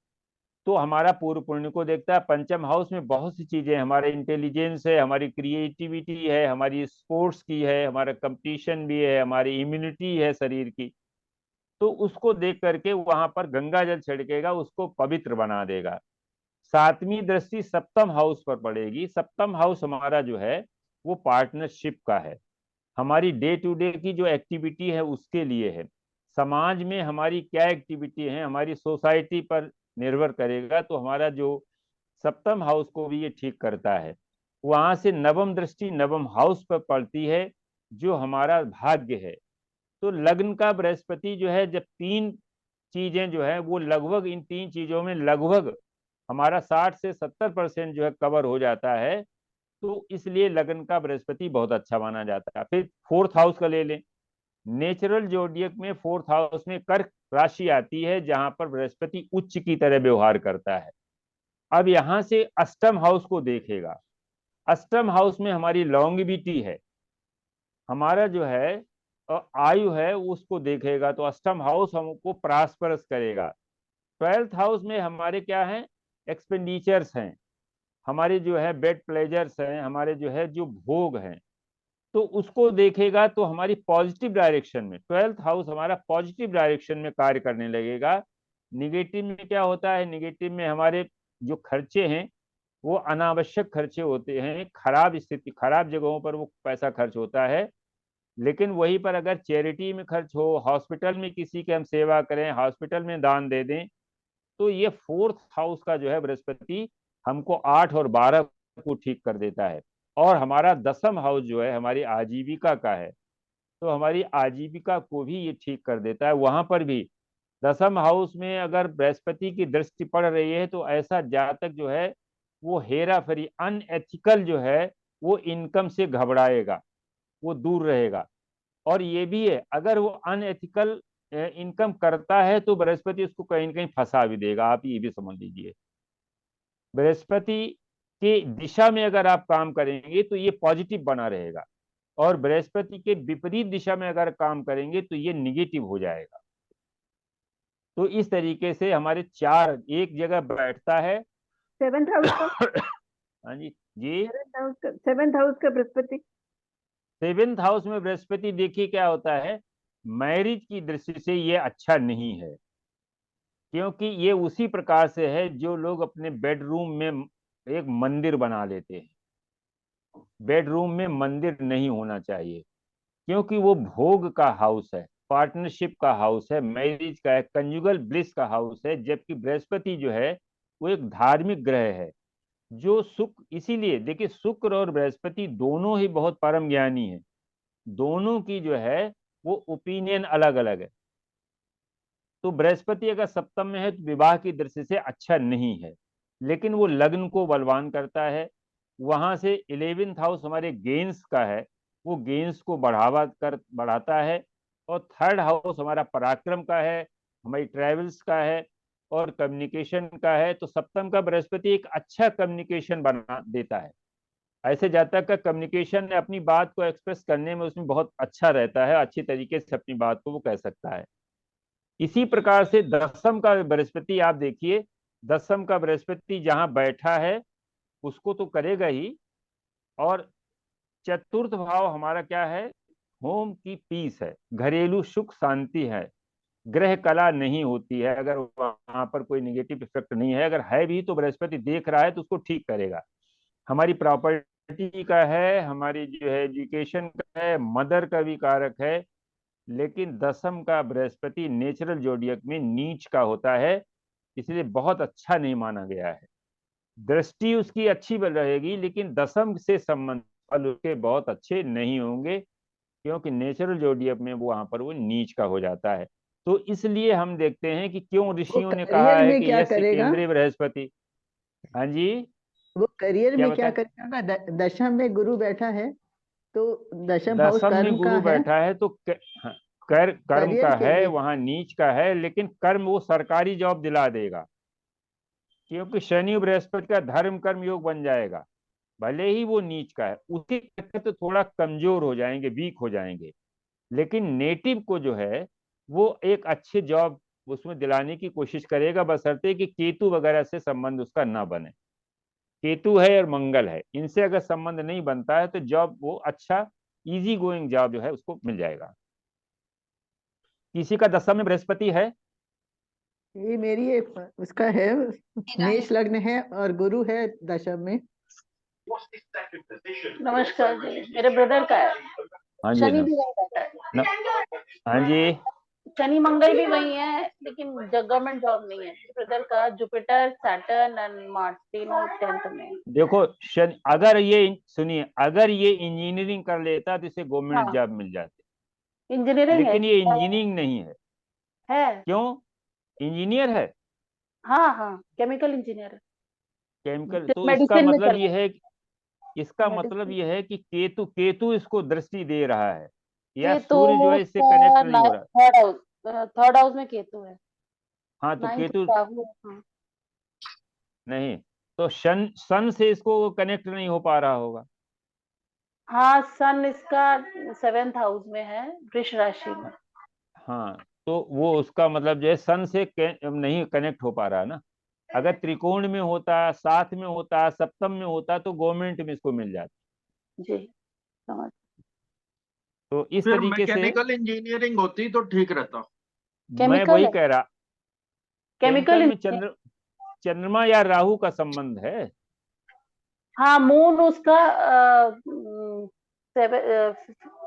तो हमारा पूर्व पुण्य को देखता है। पंचम हाउस में बहुत सी चीजें हैं, हमारा इंटेलिजेंस है, हमारी क्रिएटिविटी है, हमारी स्पोर्ट्स की है, हमारा कंपटीशन भी है, हमारी इम्यूनिटी है शरीर की। तो उसको देख करके वहां पर गंगा जल छिड़केगा, उसको पवित्र बना देगा। सातवीं दृष्टि सप्तम हाउस पर पड़ेगी। सप्तम हाउस हमारा जो है वो पार्टनरशिप का है, हमारी डे टू डे की जो एक्टिविटी है उसके लिए है। समाज में हमारी क्या एक्टिविटी है, हमारी सोसाइटी पर निर्भर करेगा। तो हमारा जो सप्तम हाउस को भी ये ठीक करता है। वहां से नवम दृष्टि नवम हाउस पर पड़ती है, जो हमारा भाग्य है। तो लग्न का बृहस्पति जो है, जब तीन चीजें जो है वो लगभग, इन तीन चीजों में लगभग हमारा 60 से 70% जो है कवर हो जाता है। तो इसलिए लग्न का बृहस्पति बहुत अच्छा माना जाता है। फिर फोर्थ हाउस का ले लें। नेचुरल जोडियक में फोर्थ हाउस में कर्क राशि आती है, जहां पर बृहस्पति उच्च की तरह व्यवहार करता है। अब यहां से अष्टम हाउस को देखेगा। अष्टम हाउस में हमारी लॉन्गिविटी है, हमारा जो है आयु है, उसको देखेगा। तो अष्टम हाउस हमको प्रॉस्परस करेगा। ट्वेल्थ हाउस में हमारे क्या है, एक्सपेंडिचर्स हैं, हमारे जो है बेड प्लेजर्स हैं, हमारे जो है जो भोग हैं, तो उसको देखेगा। तो हमारी पॉजिटिव डायरेक्शन में ट्वेल्थ हाउस हमारा पॉजिटिव डायरेक्शन में कार्य करने लगेगा। निगेटिव में क्या होता है, निगेटिव में हमारे जो खर्चे हैं वो अनावश्यक खर्चे होते हैं, खराब स्थिति, खराब जगहों पर वो पैसा खर्च होता है। लेकिन वहीं पर अगर चैरिटी में खर्च हो, हॉस्पिटल में किसी की हम सेवा करें, हॉस्पिटल में दान दे दें, तो ये फोर्थ हाउस का जो है बृहस्पति हमको 8 और 12 को ठीक कर देता है। और हमारा दसम हाउस जो है हमारी आजीविका का है, तो हमारी आजीविका को भी ये ठीक कर देता है। वहां पर भी दसम हाउस में अगर बृहस्पति की दृष्टि पड़ रही है, तो ऐसा जातक जो है वो हेरा फेरी, अनएथिकल जो है वो इनकम से घबराएगा, वो दूर रहेगा। और ये भी है, अगर वो अनएथिकल इनकम करता है तो बृहस्पति उसको कहीं न कहीं फंसा भी देगा। आप ये भी समझ लीजिए, बृहस्पति की दिशा में अगर आप काम करेंगे तो ये पॉजिटिव बना रहेगा, और बृहस्पति के विपरीत दिशा में अगर काम करेंगे तो ये निगेटिव हो जाएगा। तो इस तरीके से हमारे चार एक जगह बैठता है। सेवेंथ हाउस का हाँ जी जी। सेवेंथ हाउस का बृहस्पति सेवेंथ हाउस में बृहस्पति देखिए क्या होता है, मैरिज की दृष्टि से ये अच्छा नहीं है, क्योंकि ये उसी प्रकार से है जो लोग अपने बेडरूम में एक मंदिर बना लेते हैं। बेडरूम में मंदिर नहीं होना चाहिए, क्योंकि वो भोग का हाउस है, पार्टनरशिप का हाउस है, मैरिज का है, कंजुगल ब्लिस का हाउस है। जबकि बृहस्पति जो है वो एक धार्मिक ग्रह है, जो शुक्र, इसीलिए देखिए शुक्र और बृहस्पति दोनों ही बहुत परम ज्ञानी है, दोनों की जो है वो ओपिनियन अलग अलग है। तो बृहस्पति अगर सप्तम में है तो विवाह की दृष्टि से अच्छा नहीं है, लेकिन वो लग्न को बलवान करता है। वहां से 11th हाउस हमारे गेन्स का है, वो गेन्स को बढ़ाता है। और थर्ड हाउस हमारा पराक्रम का है, हमारी ट्रेवल्स का है और कम्युनिकेशन का है। तो सप्तम का बृहस्पति एक अच्छा कम्युनिकेशन बना देता है। ऐसे जातक का कम्युनिकेशन अपनी बात को एक्सप्रेस करने में उसमें बहुत अच्छा रहता है, अच्छी तरीके से अपनी बात को वो कह सकता है। इसी प्रकार से दसम का बृहस्पति आप देखिए, दसम का बृहस्पति जहां बैठा है उसको तो करेगा ही। और चतुर्थ भाव हमारा क्या है, होम की पीस है, घरेलू सुख शांति है, ग्रह कला नहीं होती है। अगर वहां पर कोई निगेटिव इफेक्ट नहीं है, अगर है भी तो बृहस्पति देख रहा है तो उसको ठीक करेगा। हमारी प्रॉपर्टी का है, हमारी जो है एजुकेशन का है, मदर का भी कारक है। लेकिन दसम का बृहस्पति नेचुरल जोडियक में नीच का होता है, इसलिए बहुत अच्छा नहीं माना गया है। दृष्टि उसकी अच्छी बन रहेगी, लेकिन दसम से संबंध फल उसके बहुत अच्छे नहीं होंगे, क्योंकि नेचुरल जोडियक में वो वहां पर वो नीच का हो जाता है। तो इसलिए हम देखते हैं कि क्यों वो ऋषियों ने कहा करियर है में कि क्या यश करेगा? केंद्रीय बृहस्पति। हाँ जी, वो करियर क्या में क्या बता, करेगा? दशम में गुरु बैठा है, तो दशम हाउस दसम में कर्म का गुरु है, बैठा है तो हाँ, कर्म करियर का के है, लिए। वहां नीच का है। लेकिन कर्म वो सरकारी जॉब दिला देगा, क्योंकि शनि बृहस्पति का धर्म कर्म योग बन जाएगा। भले ही वो नीच का है, उसके तहत तो थोड़ा कमजोर हो जाएंगे, वीक हो जाएंगे। लेकिन नेटिव को जो है वो एक अच्छे जॉब उसमें दिलाने की कोशिश करेगा, बशर्ते कि केतु वगैरह से संबंध उसका ना बने। केतु है और मंगल है, इनसे अगर संबंध नहीं बनता है तो जॉब वो अच्छा इजी गोइंग जॉब जो है उसको मिल जाएगा। किसी का दशम में बृहस्पति है? ये मेरी एक उसका है, मेष लग्न है और गुरु है दशम में। नमस्कार जी, मेरे ब्रदर का है। हाँ जी शनि ना, भी वही बैठा है। हाँ जी। शनि मंगल भी वही है, लेकिन गवर्नमेंट जॉब नहीं है। ब्रदर का जुपिटर, सैटर्न एंड मार्स तीनों 10th में। देखो शनि, अगर ये सुनिए, अगर ये इंजीनियरिंग कर लेता तो इसे गवर्नमेंट हाँ, जॉब मिल जाती, इंजीनियरिंग है। लेकिन ये इंजीनियरिंग नहीं है। है। क्यों? इंजीनियर है, हाँ हाँ, केमिकल इंजीनियर है। केमिकल। तो इसका मेडिसिन में मतलब चल ये है, इसका रहा मतलब है। ये है कि केतु केतु इसको दृष्टि दे रहा है, या केतु सूर्य जो है इससे का कनेक्ट नहीं हो रहा। थर्ड हाउस में केतु है। हाँ तो 9th केतु में राहु है। हाँ। नहीं, तो सन से इसको कनेक्ट नहीं हो पा रहा होगा। हाँ, सन इसका 7th हाउस में है, वृष राशि में। हाँ, तो वो उसका मतलब जो है सन से नहीं कनेक्ट हो पा रहा है ना। अगर त्रिकोण में होता, साथ में होता, सप्तम में होता तो गवर्नमेंट में इसको मिल जाती। जी, समझ। तो इस फिर तरीके से मैकेनिकल इंजीनियरिंग होती तो ठीक रहता। मैं केमिकल वही है। कह रहा, केमिकल केमिकल में चंद्रमा या राहु का संबंध है। हाँ, मून उसका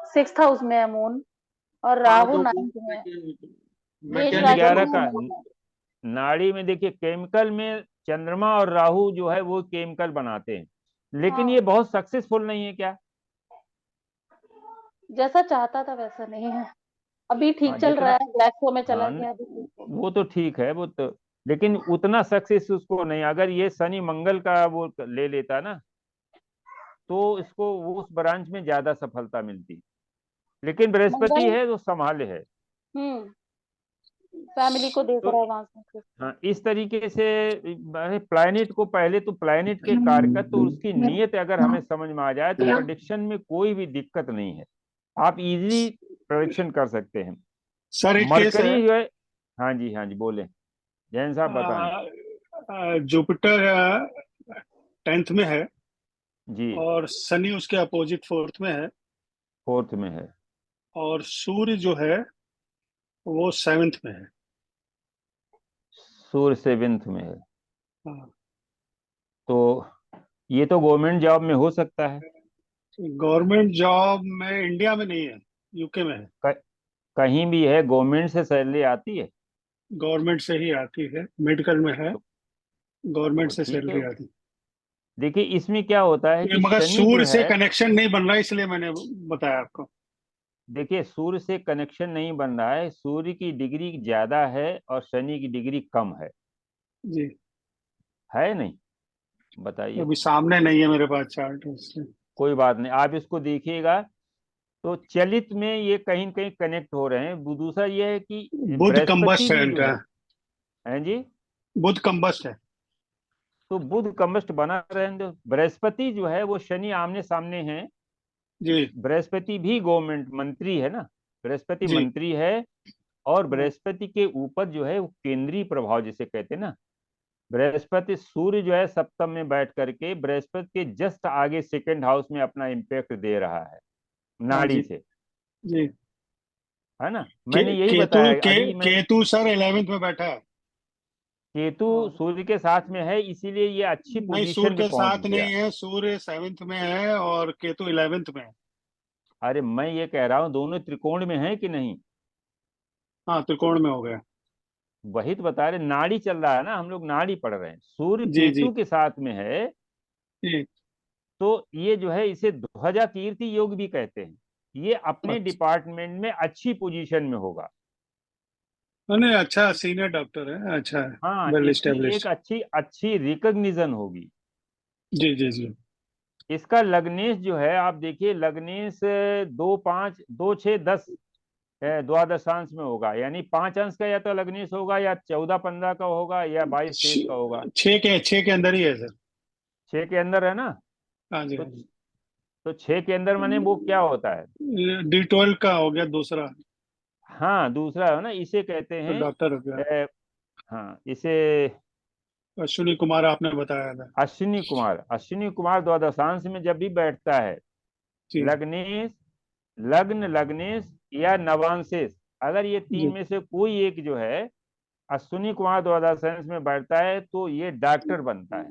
6th हाउस में है मून, और हाँ राहु तो 9th में है। मेष सन राशि मैकेनिकल 11 में का मून है। नाड़ी में देखिए, केमिकल में चंद्रमा और राहु जो है वो केमिकल बनाते हैं, लेकिन हाँ, ये बहुत सक्सेसफुल नहीं है क्या? जैसा चाहता था वैसा नहीं है। अभी ठीक हाँ चल रहा जितना, है, ब्लैक में चला हाँ गया अभी ठीक है। वो तो ठीक है, वो तो, लेकिन उतना सक्सेस उसको नहीं। अगर ये शनि मंगल का वो ले लेता ना तो इसको वो उस ब्रांच में ज्यादा सफलता मिलती, लेकिन बृहस्पति मंगल। है तो संभाले है। हम्म। फैमिली को देख तो रहा है वहां से। हाँ, इस तरीके से प्लैनेट को, पहले तो प्लैनेट के कारकत्व तो उसकी नीयत अगर हमें समझ में आ जाए तो प्रेडिक्शन में कोई भी दिक्कत नहीं है, आप इजीली प्रेडिक्शन कर सकते हैं। सर एक केस है। मरकरी जो है, हाँ जी, हाँ जी, बोले जैन साहब बताएं। जुपिटर 10th में है जी, और शनि उसके अपोजिट 4th में है, फोर्थ में है। और सूर्य जो है वो 7th में है। सूर्य 7th में है, हाँ, तो ये तो गवर्नमेंट जॉब में हो सकता है। गवर्नमेंट जॉब में इंडिया में नहीं है, यूके में है। क- कहीं भी है, गवर्नमेंट से सैलरी आती है। गवर्नमेंट से ही आती है, मेडिकल में है, तो, गवर्नमेंट तो से ठीक है। सैलरी आती देखिए इसमें क्या होता है है। कि मगर शनि जो सूर्य से है, कनेक्शन नहीं बन रहा, इसलिए मैंने बताया आपको। देखिए सूर्य से कनेक्शन नहीं बन रहा है, सूर्य की डिग्री ज्यादा है और शनि की डिग्री कम जी, है नहीं? बताइए। अभी सामने नहीं है मेरे पास चार्ट, इसलिए। कोई बात नहीं, आप इसको देखिएगा। तो चलित में ये कहीं न कहीं कनेक्ट हो रहे हैं। दूसरा ये है कि बुध बृहस्पति कंबस्ट है भी जो इनका, है जी, बुध कंबस्ट है। तो बुध कम्बस्ट बना रहने दो। बृहस्पति जो है वो शनि आमने सामने हैं। जी बृहस्पति भी गवर्नमेंट मंत्री है ना, बृहस्पति जी। मंत्री है। और हाँ, बृहस्पति के ऊपर जो है वो केंद्रीय प्रभाव जिसे कहते हैं ना, बृहस्पति, सूर्य जो है सप्तम में बैठ करके बृहस्पति के जस्ट आगे सेकंड हाउस में अपना इम्पैक्ट दे रहा है हाँ नाड़ी जी से, जी। है ना। मैंने यही केतु बताया अभी मैं, केतु सर 11th में बैठा है। केतु और सूर्य के साथ में है, इसीलिए ये अच्छी नहीं, सूर्य पोजीशन पे के पहुंच साथ गया। नहीं है, सूर्य 7th में है और केतु 11th में है। अरे मैं ये कह रहा हूँ दोनों त्रिकोण में है कि नहीं, हाँ, त्रिकोण में हो गया। वही तो बता रहे, नाड़ी चल रहा है ना, हम लोग नाड़ी पढ़ रहे हैं। सूर्य जी जी केतु के साथ में है, जी। तो ये जो है इसे ध्वजा कीर्ति योग भी कहते हैं। ये अपने अच्छा, डिपार्टमेंट में अच्छी पोजीशन में होगा। नहीं अच्छा, सीनियर डॉक्टर है, अच्छा है, हाँ, वेल इसकी एक एस्टेब्लिश्ड। अच्छी अच्छी रिकग्निशन होगी। जी जी जी। इसका लग्नेश जो है आप देखिए, लग्नेश 2, 5, 2, 6, 10 द्वादशांश में होगा, यानी 5 अंश का या तो लग्नेश होगा, या 14, 15 का होगा, या 22, 23 का होगा। 6 के अंदर ही है सर। 6 के अंदर है ना। हाँ जी तो हाँ जी। 6 के अंदर माने वो क्या होता है? D12 का हो गया दूसरा। हाँ दूसरा है ना, इसे कहते तो हैं डॉक्टर हो गया। हाँ इसे अश्विनी कुमार आपने बताया था। अश्विनी कुमार द्वादशांश में जब भी बैठता है, जी लग्नेश, लग्न, लग्नेश या नवांशेष, अगर ये तीन जी में से कोई एक जो है अश्विनी कुमार द्वादशांश में बैठता है तो ये डॉक्टर बनता है।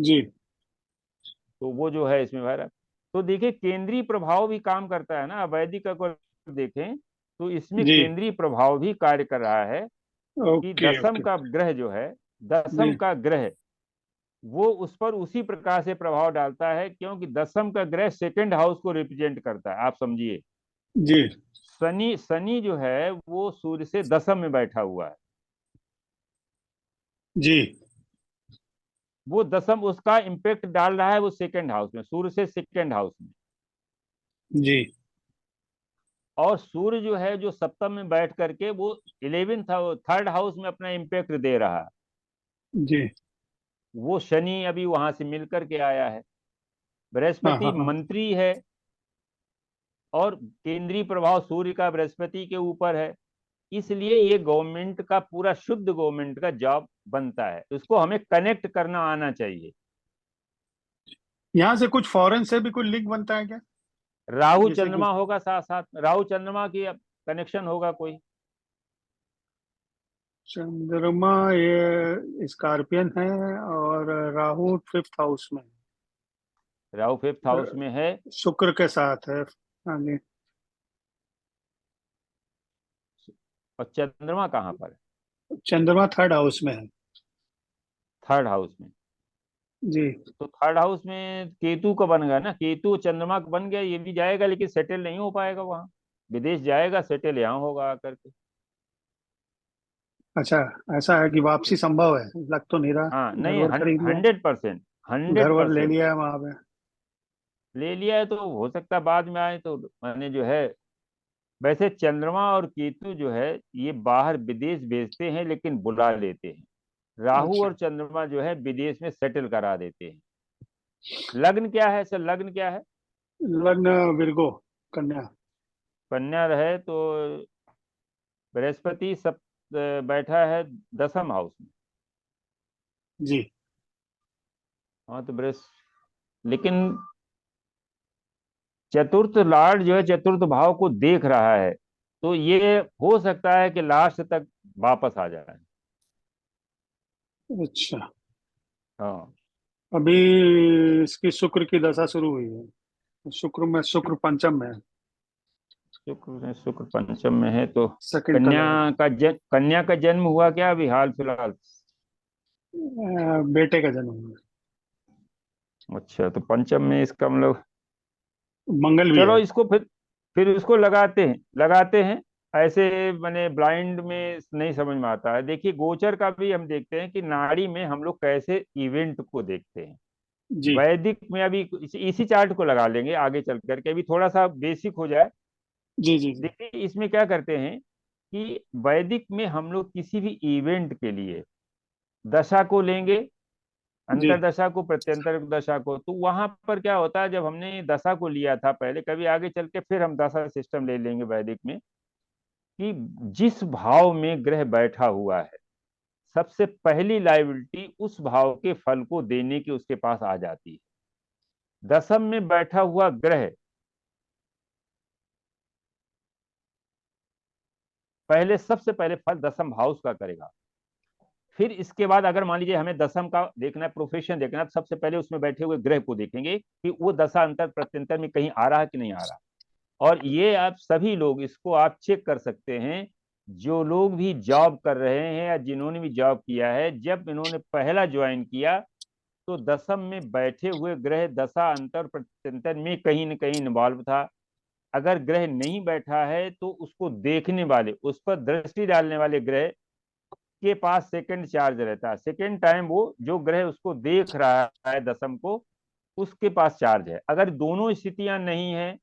जी तो वो जो है इसमें भरा। तो देखिए केंद्रीय प्रभाव भी काम करता है ना, वैदिक अगर देखें तो इसमें जी। केंद्रीय प्रभाव भी कार्य कर रहा है कि ओके दसम ओके। का ग्रह जो है, दसम जी का ग्रह वो उस पर उसी प्रकार से प्रभाव डालता है, क्योंकि दसम का ग्रह सेकंड हाउस को रिप्रेजेंट करता है। आप समझिए जी शनि, शनि जो है वो सूर्य से दसम में बैठा हुआ है, जी वो दसम उसका इम्पेक्ट डाल रहा है वो सेकंड हाउस में, सूर्य से सेकंड हाउस में। जी और सूर्य जो है जो सप्तम में बैठ करके वो 11th थर्ड हाउस में अपना इम्पेक्ट दे रहा है। जी। वो शनि अभी वहां से मिल करके आया है। हाँ बृहस्पति हाँ हाँ। मंत्री है और केंद्रीय प्रभाव सूर्य का बृहस्पति के ऊपर है, इसलिए ये गवर्नमेंट का पूरा शुद्ध गवर्नमेंट का जॉब बनता है। उसको हमें कनेक्ट करना आना चाहिए। यहाँ से कुछ फॉरेन से भी कोई लिंक बनता है क्या? राहु जैसे कि चंद्रमा होगा साथ साथ, राहु चंद्रमा की कनेक्शन होगा कोई। चंद्रमा ये स्कॉर्पियन है और राहु 5th हाउस में राहु 5th है, हाउस में है। शुक्र के साथ है। हाँ जी। और चंद्रमा कहाँ पर है? चंद्रमा 3rd हाउस में है। थर्ड हाउस में। जी तो थर्ड हाउस में केतु का बन गया ना, केतु चंद्रमा का बन गया, ये भी जाएगा लेकिन सेटल नहीं हो पाएगा वहां, विदेश जाएगा, सेटल यहाँ होगा आकर के। अच्छा, ऐसा है कि वापसी संभव है, लग तो नहीं हाँ रहा। घर नहीं, वर खरीद लिया, 100%, घर हंड्रेड वर ले परसेंट लिया है वहां पे। ले लिया है। तो हो सकता है बाद में आए तो मैंने जो है, वैसे चंद्रमा और केतु जो है ये बाहर विदेश भेजते हैं लेकिन बुला लेते हैं। राहु अच्छा, और चंद्रमा जो है विदेश में सेटल करा देते हैं। लग्न क्या है सर, लग्न क्या है? लग्न विरगो, कन्या। कन्या रहे तो बृहस्पति सब बैठा है दसम हाउस में। जी हाँ तो लेकिन चतुर्थ लॉर्ड जो है चतुर्थ भाव को देख रहा है, तो ये हो सकता है कि लास्ट तक वापस आ जाए। अच्छा। हाँ अभी इसकी शुक्र की दशा शुरू हुई है, शुक्र में, शुक्र पंचम में है। शुक्र पंचम में है तो सेकंड का लॉर्ड कन्या का जन्म हुआ क्या अभी हाल फिलहाल? बेटे का जन्म हुआ अच्छा, तो पंचम में इसका मतलब, है। मंगल भी चलो है। इसको फिर उसको लगाते हैं ऐसे, मैंने ब्लाइंड में नहीं समझ में आता है। देखिए गोचर का भी हम देखते हैं कि नाड़ी में हम लोग कैसे इवेंट को देखते हैं। जी वैदिक में अभी इसी चार्ट को लगा लेंगे आगे चल करके, अभी थोड़ा सा बेसिक हो जाए। जी जी जी देखिए इसमें क्या करते हैं कि वैदिक में हम लोग किसी भी इवेंट के लिए दशा को लेंगे, जी अंतरदशा को, प्रत्यंतर दशा को। तो वहां पर क्या होता है, जब हमने दशा को लिया था पहले, कभी आगे चल के फिर हम दशा सिस्टम ले लेंगे वैदिक में, कि जिस भाव में ग्रह बैठा हुआ है सबसे पहली लाइबिलिटी उस भाव के फल को देने की उसके पास आ जाती है। दसम में बैठा हुआ ग्रह पहले, सबसे पहले फल दसम हाउस का करेगा। फिर इसके बाद अगर मान लीजिए हमें दसम का देखना है, प्रोफेशन देखना है, तो सबसे पहले उसमें बैठे हुए ग्रह को देखेंगे कि वो दशा अंतर प्रत्यंतर में कहीं आ रहा है कि नहीं आ रहा। और ये आप सभी लोग इसको आप चेक कर सकते हैं, जो लोग भी जॉब कर रहे हैं या जिन्होंने भी जॉब किया है, जब इन्होंने पहला ज्वाइन किया तो दसम में बैठे हुए ग्रह दशा अंतर प्रत्यंतर में कहीं न कहीं इन्वॉल्व था। अगर ग्रह नहीं बैठा है तो उसको देखने वाले, उस पर दृष्टि डालने वाले ग्रह के पास सेकंड चार्ज रहता है। सेकंड टाइम वो जो ग्रह उसको देख रहा है दसम को, उसके पास चार्ज है। अगर दोनों स्थितियां नहीं है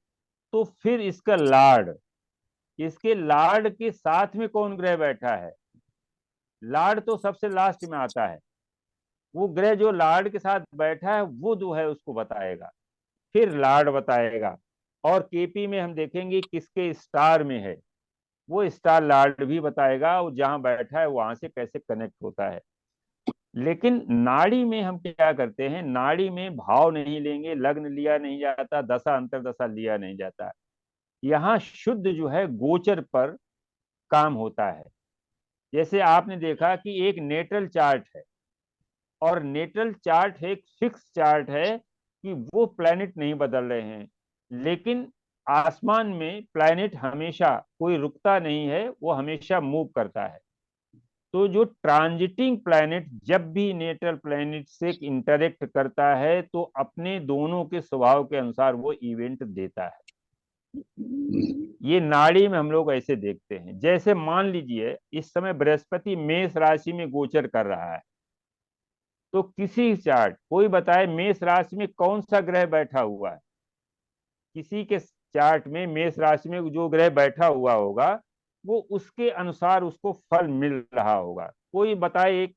तो फिर इसका लार्ड, इसके लार्ड के साथ में कौन ग्रह बैठा है, लार्ड तो सबसे लास्ट में आता है। वो ग्रह जो लार्ड के साथ बैठा है वो जो है उसको बताएगा, फिर लार्ड बताएगा। और केपी में हम देखेंगे किसके स्टार में है, वो स्टार लॉर्ड भी बताएगा, वो जहां बैठा है वहां से कैसे कनेक्ट होता है। लेकिन नाड़ी में हम क्या करते हैं, नाड़ी में भाव नहीं लेंगे, लग्न लिया नहीं जाता, दशा अंतरदशा लिया नहीं जाता। यहाँ शुद्ध जो है गोचर पर काम होता है। जैसे आपने देखा कि एक नेटल चार्ट है, और नेटल चार्ट एक फिक्स चार्ट है कि वो प्लैनेट नहीं बदल रहे हैं, लेकिन आसमान में प्लैनेट हमेशा, कोई रुकता नहीं है, वो हमेशा मूव करता है। तो जो ट्रांजिटिंग प्लैनेट जब भी नेटल प्लैनेट से इंटरेक्ट करता है तो अपने दोनों के स्वभाव के अनुसार वो इवेंट देता है। ये नाड़ी में हम लोग ऐसे देखते हैं। जैसे मान लीजिए इस समय बृहस्पति मेष राशि में गोचर कर रहा है, तो किसी चार्ट कोई बताए मेष राशि में कौन सा ग्रह बैठा हुआ है, किसी के चार्ट में मेष राशि में जो ग्रह बैठा हुआ होगा वो उसके अनुसार उसको फल मिल रहा होगा। कोई बताए एक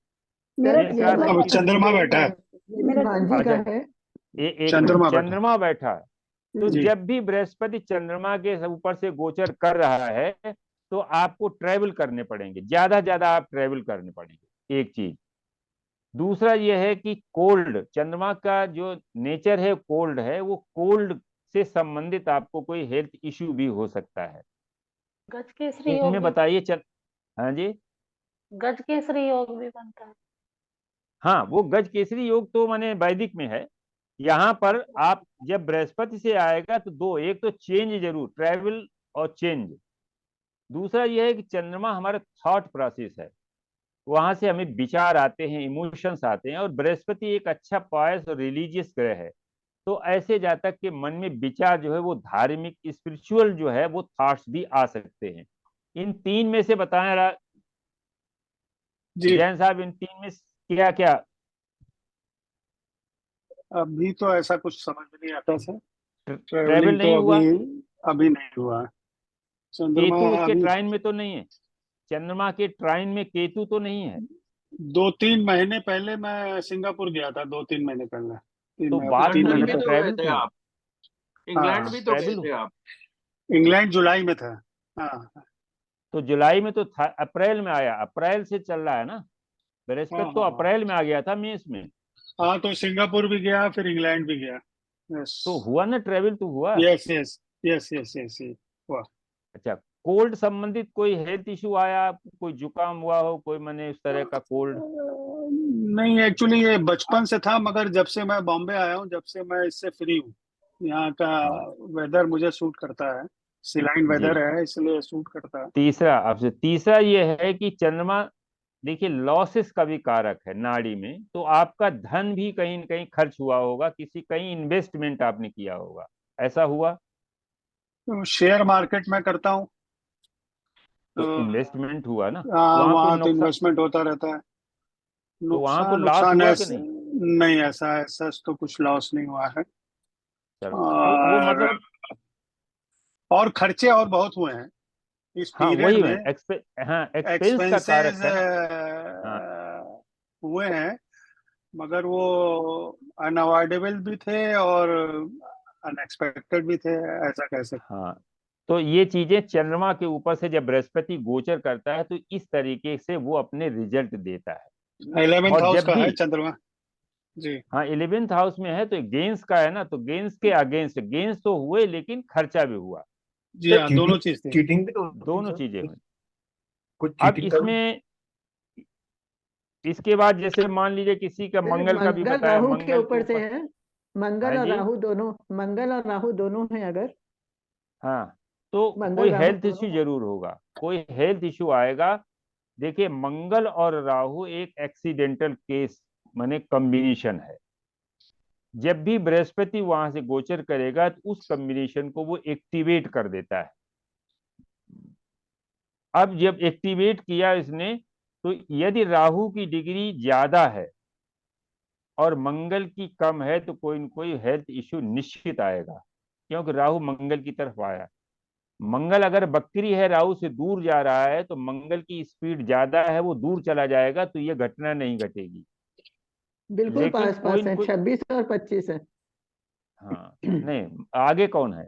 मेरा मेष राशि अब में चंद्रमा बैठा है, मेरा भांजी का अच्छा, है। एक चंद्रमा बैठा। चंद्रमा बैठा है। तो जी। जब भी बृहस्पति चंद्रमा के ऊपर से गोचर कर रहा है तो आपको ट्रेवल करने पड़ेंगे, ज्यादा आप ट्रेवल करने पड़ेंगे, एक चीज। दूसरा यह है कि कोल्ड, चंद्रमा का जो नेचर है कोल्ड है, वो कोल्ड से संबंधित आपको कोई हेल्थ इश्यू भी हो सकता है। गज केसरी योग इनमें भी, बताइए हाँ जी। गज केसरी योग भी बनता है। हाँ, वो गज केसरी योग तो माने वैदिक में है। यहाँ पर आप जब बृहस्पति से आएगा तो दो, एक तो चेंज जरूर, ट्रैवल और चेंज। दूसरा यह है कि चंद्रमा हमारा थॉट प्रोसेस है, वहां से हमें विचार आते हैं, इमोशंस आते हैं। और बृहस्पति एक अच्छा पायस और रिलीजियस ग्रह है, तो ऐसे जातक के मन में विचार जो है वो धार्मिक स्पिरिचुअल जो है वो थॉट्स भी आ सकते हैं। इन तीन में से बताएं जी, जैन साहब, इन तीन में क्या क्या? अभी तो ऐसा कुछ समझ में नहीं आता सर। ट्रेवल ट्रेवलिंग नहीं तो हुआ, अभी नहीं हुआ है। चंद्रमा केतु उसके अभी ट्राइन में तो नहीं है, चंद्रमा के ट्राइन में केतु तो नहीं है। 2-3 महीने पहले मैं सिंगापुर गया था, 2-3 महीने पहले, तो बात तीन हो रही महीने लंदन भी है तो पहले। गए ट्रेवल थे की। आप, इंग्लैंड हाँ, भी तो गए ट्रेवल, थे आप। इंग्लैंड जुलाई में था। हाँ तो जुलाई में तो था, अप्रैल में आया, अप्रैल से चल रहा है ना, हाँ बृहस्पति तो हाँ हाँ अप्रैल में आ गया था मेष में। हाँ, तो सिंगापुर भी गया, फिर इंग्लैंड भी गया। यस तो हुआ ना, ट्रेवल तो हुआ। Yes yes yes yes yes वाह। अच्छा, कोल्ड संबंधित कोई हेल्थ इशू आया आपको, कोई जुकाम हुआ हो, कोई माने इस तरह का कोल्ड? नहीं, एक्चुअली ये बचपन से था, मगर जब से मैं बॉम्बे आया हूँ, जब से मैं इससे फ्री हूँ, यहाँ का हाँ वेदर मुझे सूट करता है। सिलाइन जी। वेदर है, इसलिए सूट करता है। तीसरा ये है कि चंद्रमा देखिए लॉसेस का भी कारक है नाड़ी में, तो आपका धन भी कहीं न कहीं खर्च हुआ होगा, किसी कहीं इन्वेस्टमेंट आपने किया होगा, ऐसा हुआ? तो शेयर मार्केट में करता हूँ, तो तो इन्वेस्टमेंट हुआ ना, वहां कोई वहाँ तो नुकसान, इन्वेस्टमेंट होता रहता है। तो वहां को नुकसान लॉस नुकसान हुआ कि ऐसा नहीं? नहीं, ऐसा ऐसा तो कुछ लॉस नहीं हुआ है। चलो, तो वो और मतलब, खर्चे और बहुत हुए हैं इस हाँ पीरियड वही है, में। हाँ एक्सपेंस का एक्सपेंसेस कारक है ना। हाँ हुए हैं, मगर वो अनअवॉइडेबल भी थे और अनएक्सपेक्टेड भी थे, ऐसा कह सकते हाँ, तो ये चीजें चंद्रमा के ऊपर से जब बृहस्पति गोचर करता है तो इस तरीके से वो अपने रिजल्ट देता है। हैं। 11th और हाउस जब का भी, है चंद्रमा। जी हाँ 11th हाउस में है तो गेंस का है ना, तो गेंस के अगेंस्ट, गेंस तो हुए लेकिन खर्चा भी हुआ, जी हाँ, दोनों चीज थी। चीटिंग भी तो होती है दोनों सर, चीजें हुई। कुछ अब चीटिंग का भी। इसमें, इसके बाद जैसे मान लीजिए किसी का फिर मंगल का भी मंगल बताया, राहु के मंगल के ऊपर से ऊपर, है। हाँ जी, मंगल और राहु दोनों है अगर। हाँ, तो मंगल कोई राहु हेल्थ दोनों इश्यू है। जरूर होगा, कोई हेल्थ इश्यू आएगा। देखिए मंगल और राहु एक एक्सीडेंटल केस माने कॉम्बिनेशन है, जब भी बृहस्पति वहां से गोचर करेगा तो उस कॉम्बिनेशन को वो एक्टिवेट कर देता है। अब जब एक्टिवेट किया इसने, तो यदि राहु की डिग्री ज्यादा है और मंगल की कम है तो कोई न कोई हेल्थ इश्यू निश्चित आएगा, क्योंकि राहु मंगल की तरफ आया। मंगल अगर बकरी है, राहु से दूर जा रहा है, तो मंगल की स्पीड ज्यादा है, वो दूर चला जाएगा तो ये घटना नहीं घटेगी। बिल्कुल लेकिन पास कोई पास न है, कोई, 26 और 25 है। हाँ नहीं, आगे कौन है?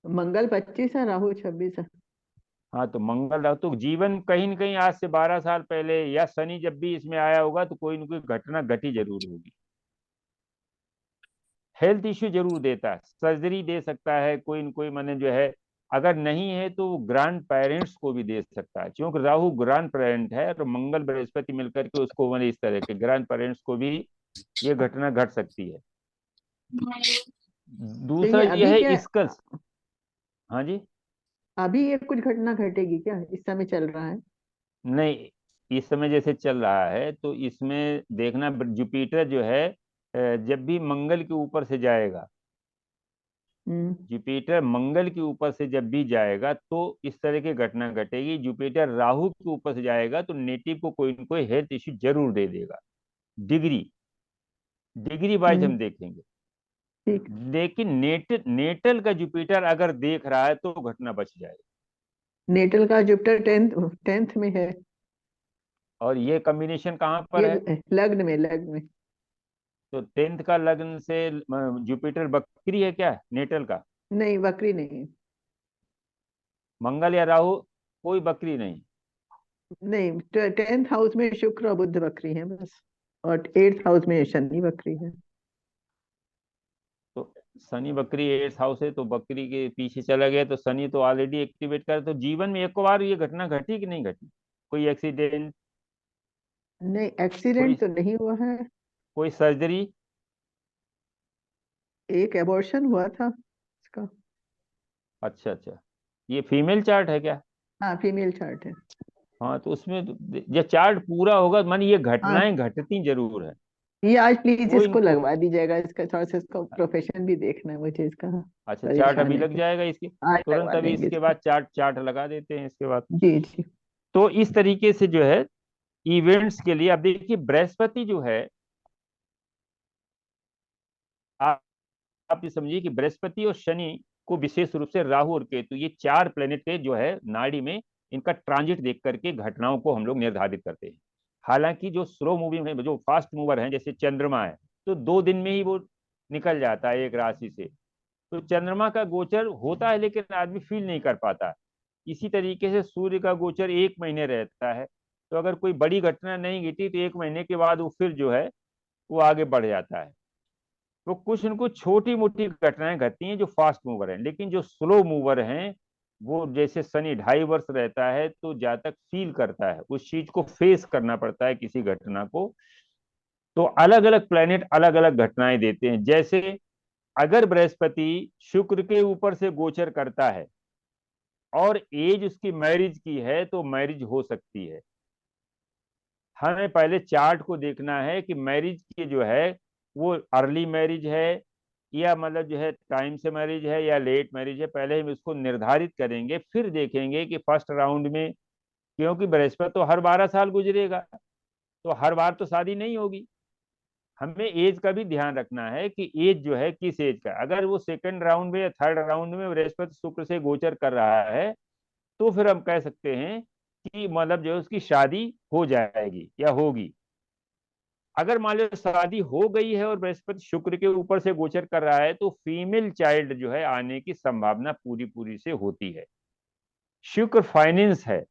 मंगल 25 है, राहु 26 है। हाँ, तो मंगल राहु तो जीवन कहीं न कहीं आज से 12 साल पहले या शनि जब भी इसमें आया होगा तो कोई न कोई घटना घटी जरूर होगी। हेल्थ इश्यू जरूर देता है, सर्जरी दे सकता है कोई न कोई, माने जो है अगर नहीं है तो वो ग्रैंड पेरेंट्स को भी दे सकता है, क्योंकि राहु ग्रैंड पेरेंट है और मंगल बृहस्पति मिलकर के उसको माने इस तरह के ग्रैंड पेरेंट्स को भी ये घटना घट सकती है। तो दूसरा ये ये अभी है क्या, इसका, हाँ जी, अभी ये कुछ घटना घटेगी क्या, इस समय चल रहा है? नहीं, इस समय जैसे चल रहा है तो इसमें देखना जुपिटर जो है जब भी मंगल के ऊपर से जाएगा, जुपिटर मंगल के ऊपर से जब भी जाएगा तो इस तरह की घटना घटेगी। जुपिटर राहु के ऊपर से जाएगा तो नेटिव को कोई न कोई हेल्थ इश्यू जरूर दे देगा, डिग्री डिग्री वाइज हम देखेंगे। ठीक। लेकिन नेटल का जुपिटर अगर देख रहा है तो घटना बच जाएगी। नेटल का जुपिटर 10th में है, और ये कॉम्बिनेशन कहाँ पर है? ये लग्न में। तो 10th का लग्न से जुपिटर बकरी है क्या नेटल का? नहीं, वक्री नहीं। मंगल या राहु कोई बकरी नहीं। नहीं, 10th हाउस में शुक्र और बुध वक्री है बस, और 8th हाउस में शनि वक्री है। तो शनि बकरी 8th हाउस है तो बकरी के पीछे चला गया तो शनि तो ऑलरेडी एक्टिवेट कर, तो जीवन में एक बार ये घटना घटी कि नहीं घटी? कोई एक्सीडेंट, नहीं, कोई एक्सीडेंट तो नहीं हुआ है। कोई सर्जरी? एक एबॉर्शन हुआ था इसका। अच्छा अच्छा, ये फीमेल चार्ट है क्या? हाँ, फीमेल चार्ट है। हाँ, तो उसमें ये चार्ट पूरा होगा, मानी ये हाँ, घटनाएं घटती जरूर है। ये आज प्लीज कोई इसको लगवा दीजिएगा, इसका थोड़ा सा, इसका प्रोफेशन भी देखना है मुझे इसका। अच्छा, चार्ट अभी परेशान है लग कुछ। जाएगा इसके आज तुरंत, लगवा अभी देंगे इसके इसको। बाद चार्ट चार्ट लगा देते हैं इसके बाद। जी जी। तो इस तरीके से जो है इवेंट्स के लिए अब देखिए बृहस्पति जो है, आप आप ये समझिए कि बृहस्पति और शनि को विशेष रूप से राहु और केतु, ये 4 प्लेनेट के जो है नाड़ी में इनका ट्रांजिट देख करके घटनाओं को हम लोग निर्धारित करते हैं। हालांकि जो स्लो मूविंग है, जो फास्ट मूवर है जैसे चंद्रमा है, तो 2 दिन में ही वो निकल जाता है एक राशि से, तो चंद्रमा का गोचर होता है लेकिन आदमी फील नहीं कर पाता। इसी तरीके से सूर्य का गोचर 1 महीने रहता है, तो अगर कोई बड़ी घटना नहीं घटी तो 1 महीने के बाद वो फिर जो है वो आगे बढ़ जाता है। तो कुछ न कुछ छोटी मोटी घटनाएं घटती हैं जो फास्ट मूवर हैं, लेकिन जो स्लो मूवर हैं वो जैसे शनि 2.5 वर्ष रहता है तो जातक फील करता है, उस चीज को फेस करना पड़ता है किसी घटना को। तो अलग अलग प्लेनेट अलग अलग घटनाएं देते हैं। जैसे अगर बृहस्पति शुक्र के ऊपर से गोचर करता है और एज उसकी मैरिज की है तो मैरिज हो सकती है। हमें पहले चार्ट को देखना है कि मैरिज की जो है वो अर्ली मैरिज है या मतलब जो है टाइम से मैरिज है या लेट मैरिज है, पहले हम इसको निर्धारित करेंगे, फिर देखेंगे कि फर्स्ट राउंड में, क्योंकि बृहस्पति तो हर 12 साल गुजरेगा तो हर बार तो शादी नहीं होगी। हमें एज का भी ध्यान रखना है कि एज जो है किस एज का, अगर वो सेकंड राउंड में या थर्ड राउंड में बृहस्पति शुक्र से गोचर कर रहा है तो फिर हम कह सकते हैं कि मतलब जो है उसकी शादी हो जाएगी या होगी। अगर मान लो शादी हो गई है और बृहस्पति शुक्र के ऊपर से गोचर कर रहा है तो फीमेल चाइल्ड जो है आने की संभावना पूरी पूरी से होती है। शुक्र फाइनेंस है,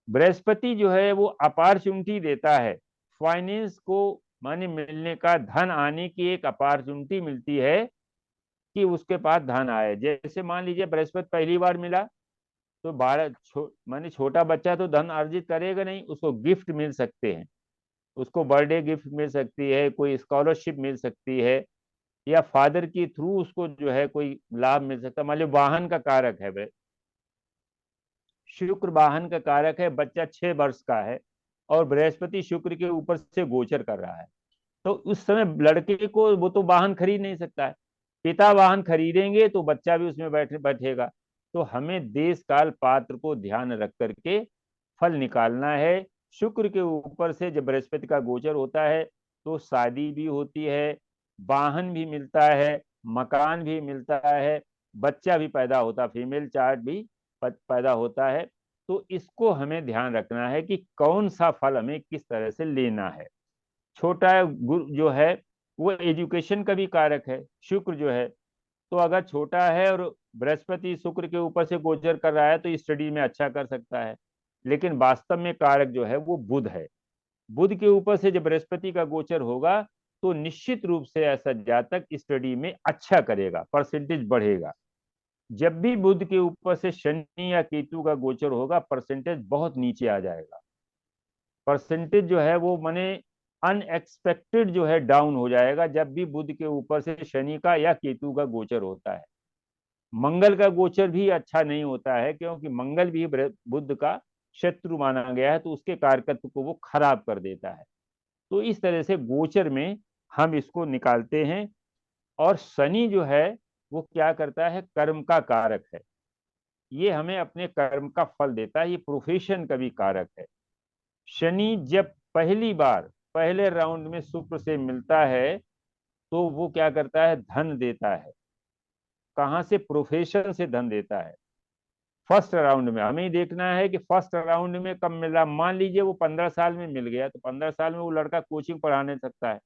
बृहस्पति जो है वो अपॉर्चुनिटी देता है, फाइनेंस को माने मिलने का, धन आने की एक अपॉर्चुनिटी मिलती है कि उसके पास धन आए। जैसे मान लीजिए बृहस्पति पहली बार मिला तो माने छोटा बच्चा तो धन अर्जित करेगा नहीं, उसको गिफ्ट मिल सकते हैं, उसको बर्थडे गिफ्ट मिल सकती है, कोई स्कॉलरशिप मिल सकती है, या फादर के थ्रू उसको जो है कोई लाभ मिल सकता है। मान लो वाहन का कारक है, शुक्र वाहन का कारक है, बच्चा 6 वर्ष का है और बृहस्पति शुक्र के ऊपर से गोचर कर रहा है, तो उस समय लड़के को वो तो वाहन खरीद नहीं सकता है, पिता वाहन खरीदेंगे तो बच्चा भी उसमें बैठेगा। तो हमें देश काल पात्र को ध्यान रख करके फल निकालना है। शुक्र के ऊपर से जब बृहस्पति का गोचर होता है तो शादी भी होती है, वाहन भी मिलता है, मकान भी मिलता है, बच्चा भी पैदा होता है, फीमेल चार्ट भी पैदा होता है। तो इसको हमें ध्यान रखना है कि कौन सा फल हमें किस तरह से लेना है। छोटा गुरु जो है वो एजुकेशन का भी कारक है, शुक्र जो है तो अगर छोटा है और बृहस्पति शुक्र के ऊपर से गोचर कर रहा है तो स्टडी में अच्छा कर सकता है, लेकिन वास्तव में कारक जो है वो बुध है। बुध के ऊपर से जब बृहस्पति का गोचर होगा तो निश्चित रूप से ऐसा जातक स्टडी में अच्छा करेगा, परसेंटेज बढ़ेगा। जब भी बुध के ऊपर से शनि या केतु का गोचर होगा परसेंटेज बहुत नीचे आ जाएगा। परसेंटेज जो है वो माने अनएक्सपेक्टेड जो है डाउन हो जाएगा जब भी बुध के ऊपर से शनि का या केतु का गोचर होता है। मंगल का गोचर भी अच्छा नहीं होता है, क्योंकि मंगल भी बुध का शत्रु माना गया है, तो उसके कारकत्व को वो खराब कर देता है। तो इस तरह से गोचर में हम इसको निकालते हैं। और शनि जो है वो क्या करता है, कर्म का कारक है, ये हमें अपने कर्म का फल देता है, ये प्रोफेशन का भी कारक है। शनि जब पहली बार पहले राउंड में शुक्र से मिलता है तो वो क्या करता है, धन देता है। कहां से, प्रोफेशन से धन देता है। फर्स्ट राउंड में हमें ही देखना है कि फर्स्ट राउंड में कब मिल रहा। मान लीजिए वो 15 साल में मिल गया तो 15 साल में वो लड़का कोचिंग पढ़ाने सकता है,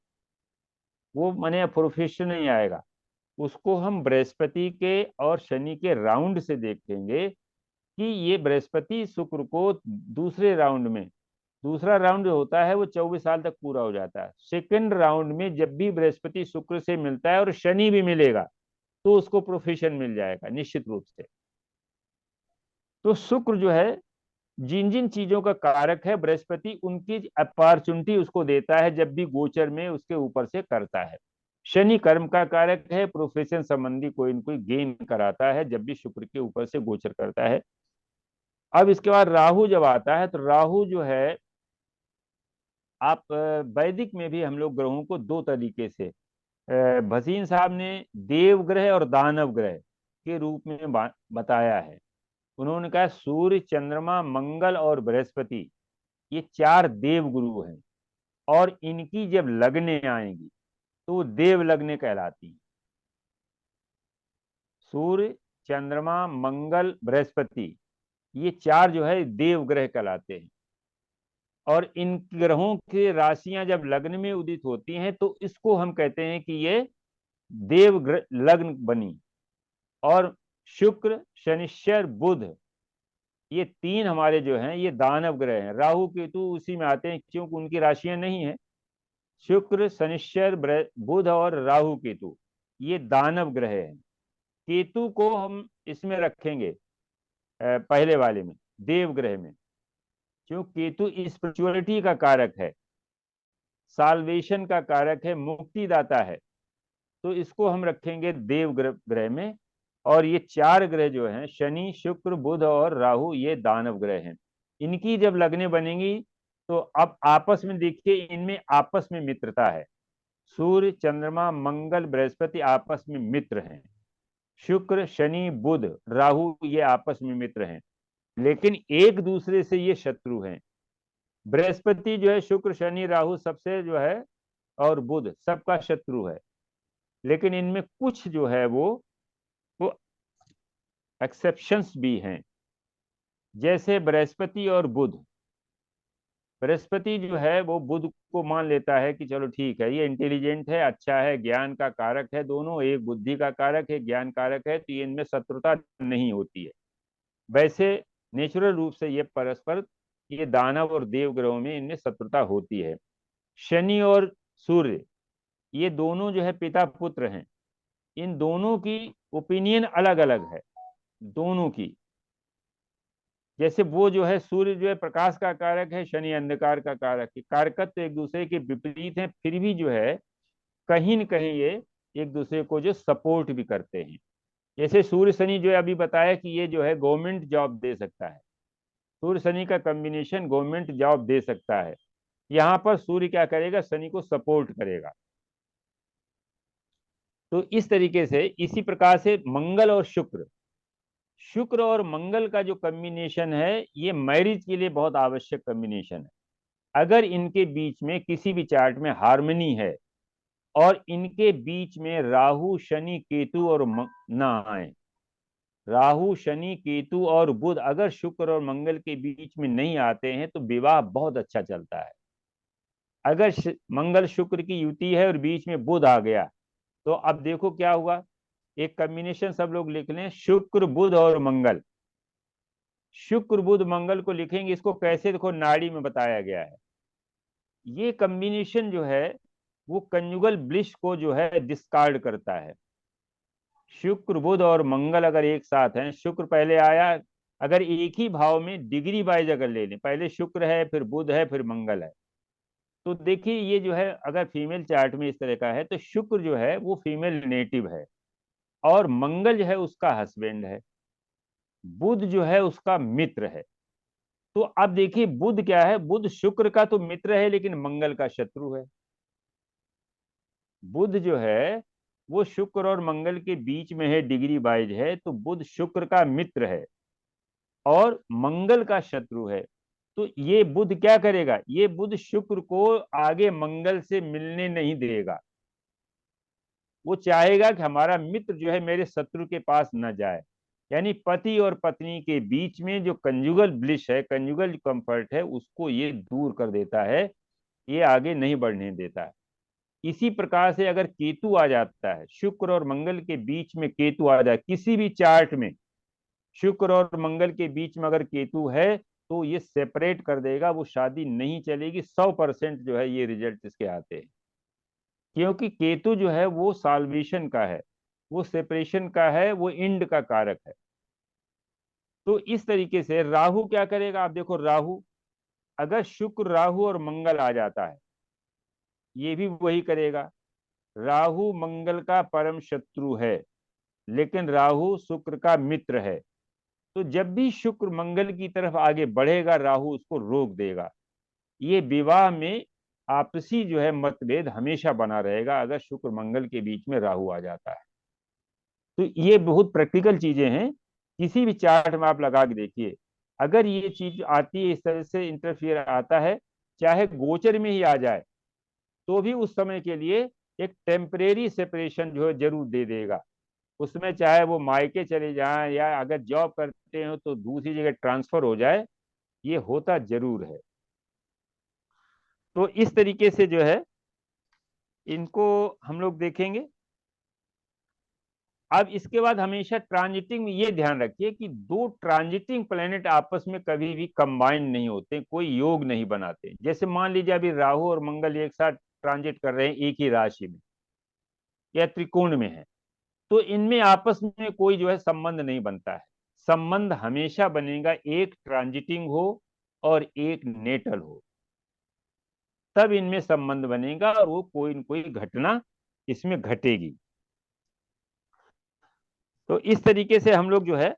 वो माने प्रोफेशन नहीं आएगा। उसको हम बृहस्पति के और शनि के राउंड से देखेंगे कि ये बृहस्पति शुक्र को दूसरे राउंड में, दूसरा राउंड जो होता है वो 24 साल तक पूरा हो जाता है। सेकंड राउंड में जब भी बृहस्पति शुक्र से मिलता है और शनि भी मिलेगा तो उसको प्रोफेशन मिल जाएगा निश्चित रूप से। तो शुक्र जो है जिन जिन चीजों का कारक है बृहस्पति उनकी अपॉर्चुनिटी उसको देता है जब भी गोचर में उसके ऊपर से करता है। शनि कर्म का कारक है, प्रोफेशन संबंधी कोई न कोई गेन कराता है जब भी शुक्र के ऊपर से गोचर करता है। अब इसके बाद राहु जब आता है तो राहु जो है, आप वैदिक में भी हम लोग ग्रहों को दो तरीके से, भसीन साहब ने देव ग्रह और दानव ग्रह के रूप में बताया है। उन्होंने कहा सूर्य, चंद्रमा, मंगल और बृहस्पति ये चार देव गुरु हैं, और इनकी जब लगने आएंगी तो वो देव लगने कहलाती हैं। सूर्य, चंद्रमा, मंगल, बृहस्पति ये चार जो है देव ग्रह कहलाते हैं। और इन ग्रहों की राशियां जब लग्न में उदित होती हैं तो इसको हम कहते हैं कि ये देव लग्न बनी। और शुक्र, शनिश्चर, बुध ये तीन हमारे जो हैं ये दानव ग्रह हैं। राहु केतु उसी में आते हैं क्योंकि उनकी राशियां नहीं है। शुक्र, शनिश्चर, बुध और राहु केतु ये दानव ग्रह हैं। केतु को हम इसमें रखेंगे पहले वाले में, देव ग्रह में, क्योंकि केतु स्पिरिचुअलिटी का कारक है, साल्वेशन का कारक है, मुक्तिदाता है। तो इसको हम रखेंगे देव ग्रह में। और ये चार ग्रह जो हैं शनि, शुक्र, बुध और राहु ये दानव ग्रह हैं। इनकी जब लगने बनेंगी तो अब आपस में देखिए, इनमें आपस में मित्रता है। सूर्य, चंद्रमा, मंगल, बृहस्पति आपस में मित्र हैं। शुक्र, शनि, बुध, राहु ये आपस में मित्र हैं, लेकिन एक दूसरे से ये शत्रु हैं। बृहस्पति जो है शुक्र, शनि, राहु सबसे जो है, और बुध सबका शत्रु है। लेकिन इनमें कुछ जो है वो एक्सेप्शंस भी हैं, जैसे बृहस्पति और बुध। बृहस्पति जो है वो बुध को मान लेता है कि चलो ठीक है, ये इंटेलिजेंट है, अच्छा है, ज्ञान का कारक है, दोनों एक बुद्धि का कारक है, ज्ञान कारक है, तो ये इनमें शत्रुता नहीं होती है। वैसे नेचुरल रूप से ये परस्पर, ये दानव और देव ग्रहों में इनमें शत्रुता होती है। शनि और सूर्य ये दोनों जो है पिता पुत्र हैं। इन दोनों की ओपिनियन अलग अलग है, दोनों की। जैसे वो जो है सूर्य जो है प्रकाश का कारक है, शनि अंधकार का कारक है। कारकत्व एक दूसरे के विपरीत हैं, फिर भी जो है कहीं न कहीं ये एक दूसरे को जो सपोर्ट भी करते हैं। जैसे सूर्य शनि जो है अभी बताया कि ये जो है गवर्नमेंट जॉब दे सकता है, सूर्य शनि का कॉम्बिनेशन गवर्नमेंट जॉब दे सकता है। यहाँ पर सूर्य क्या करेगा, शनि को सपोर्ट करेगा। तो इस तरीके से, इसी प्रकार से मंगल और शुक्र, शुक्र और मंगल का जो कॉम्बिनेशन है ये मैरिज के लिए बहुत आवश्यक कॉम्बिनेशन है। अगर इनके बीच में किसी भी चार्ट में हार्मनी है और इनके बीच में राहु, शनि, केतु और ना आए, राहु, शनि, केतु और बुध अगर शुक्र और मंगल के बीच में नहीं आते हैं तो विवाह बहुत अच्छा चलता है। अगर मंगल शुक्र की युति है और बीच में बुध आ गया तो अब देखो क्या हुआ, एक कॉम्बिनेशन सब लोग लिख लें, शुक्र बुध और मंगल। शुक्र बुध मंगल को लिखेंगे, इसको कैसे देखो नाड़ी में बताया गया है। ये कॉम्बिनेशन जो है वो कंजुगल ब्लिस को जो है डिस्कार्ड करता है। शुक्र बुध और मंगल अगर एक साथ हैं, शुक्र पहले आया, अगर एक ही भाव में डिग्री वाइज अगर ले लें, पहले शुक्र है फिर बुध है फिर मंगल है, तो देखिए ये जो है अगर फीमेल चार्ट में इस तरह का है तो शुक्र जो है वो फीमेल नेटिव है और मंगल जो है उसका हस्बैंड है, बुध जो है उसका मित्र है। तो अब देखिए बुध क्या है, बुध शुक्र का तो मित्र है लेकिन मंगल का शत्रु है। बुध जो है वो शुक्र और मंगल के बीच में है, डिग्री वाइज है, तो बुध शुक्र का मित्र है और मंगल का शत्रु है। तो ये बुध क्या करेगा, ये बुध शुक्र को आगे मंगल से मिलने नहीं देगा। वो चाहेगा कि हमारा मित्र जो है मेरे शत्रु के पास न जाए, यानी पति और पत्नी के बीच में जो कंजुगल ब्लिस है, कंजुगल कंफर्ट है, उसको ये दूर कर देता है, ये आगे नहीं बढ़ने देता है। इसी प्रकार से अगर केतु आ जाता है, शुक्र और मंगल के बीच में केतु आ जाए किसी भी चार्ट में, शुक्र और मंगल के बीच में अगर केतु है तो ये सेपरेट कर देगा, वो शादी नहीं चलेगी। 100% जो है ये रिजल्ट इसके आते हैं, क्योंकि केतु जो है वो साल्वेशन का है, वो सेपरेशन का है, वो इंड का कारक है। तो इस तरीके से राहु क्या करेगा, आप देखो राहु, अगर शुक्र राहु और मंगल आ जाता है, ये भी वही करेगा। राहु मंगल का परम शत्रु है लेकिन राहु शुक्र का मित्र है, तो जब भी शुक्र मंगल की तरफ आगे बढ़ेगा राहु उसको रोक देगा। ये विवाह में आपसी जो है मतभेद हमेशा बना रहेगा अगर शुक्र मंगल के बीच में राहु आ जाता है। तो ये बहुत प्रैक्टिकल चीजें हैं, किसी भी चार्ट में आप लगा के देखिए, अगर ये चीज आती है, इस तरह से इंटरफियर आता है, चाहे गोचर में ही आ जाए तो भी उस समय के लिए एक टेम्परेरी सेपरेशन जो है जरूर दे देगा। उसमें चाहे वो मायके चले जाएं या अगर जॉब करते हो तो दूसरी जगह ट्रांसफर हो जाए, ये होता जरूर है। तो इस तरीके से जो है इनको हम लोग देखेंगे। अब इसके बाद हमेशा ट्रांजिटिंग में ये ध्यान रखिए कि दो ट्रांजिटिंग प्लेनेट आपस में कभी भी कंबाइन नहीं होते, कोई योग नहीं बनाते। जैसे मान लीजिए अभी राहु और मंगल एक साथ ट्रांजिट कर रहे हैं एक ही राशि में या त्रिकोण में है, तो इनमें आपस में कोई जो है संबंध नहीं बनता है। संबंध हमेशा बनेगा एक ट्रांजिटिंग हो और एक नेटल हो, तब इनमें संबंध बनेगा और वो कोई न कोई घटना इसमें घटेगी। तो इस तरीके से हम लोग जो है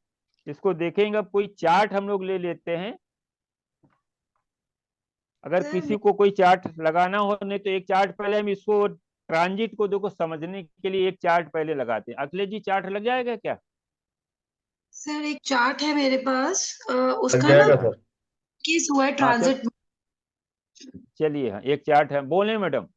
इसको देखेंगे। अब कोई चार्ट हम लोग ले लेते हैं, अगर किसी को कोई चार्ट लगाना हो, नहीं तो एक चार्ट पहले हम इसको ट्रांजिट को देखो समझने के लिए एक चार्ट पहले लगाते हैं। अखिलेश जी चार्ट लग जाएगा क्या? सर एक चार्ट है मेरे पास, लग उसका जाएगा ना सर। किस हुआ है हाँ सर, ट्रांजिट। चलिए हाँ एक चार्ट है, बोले मैडम।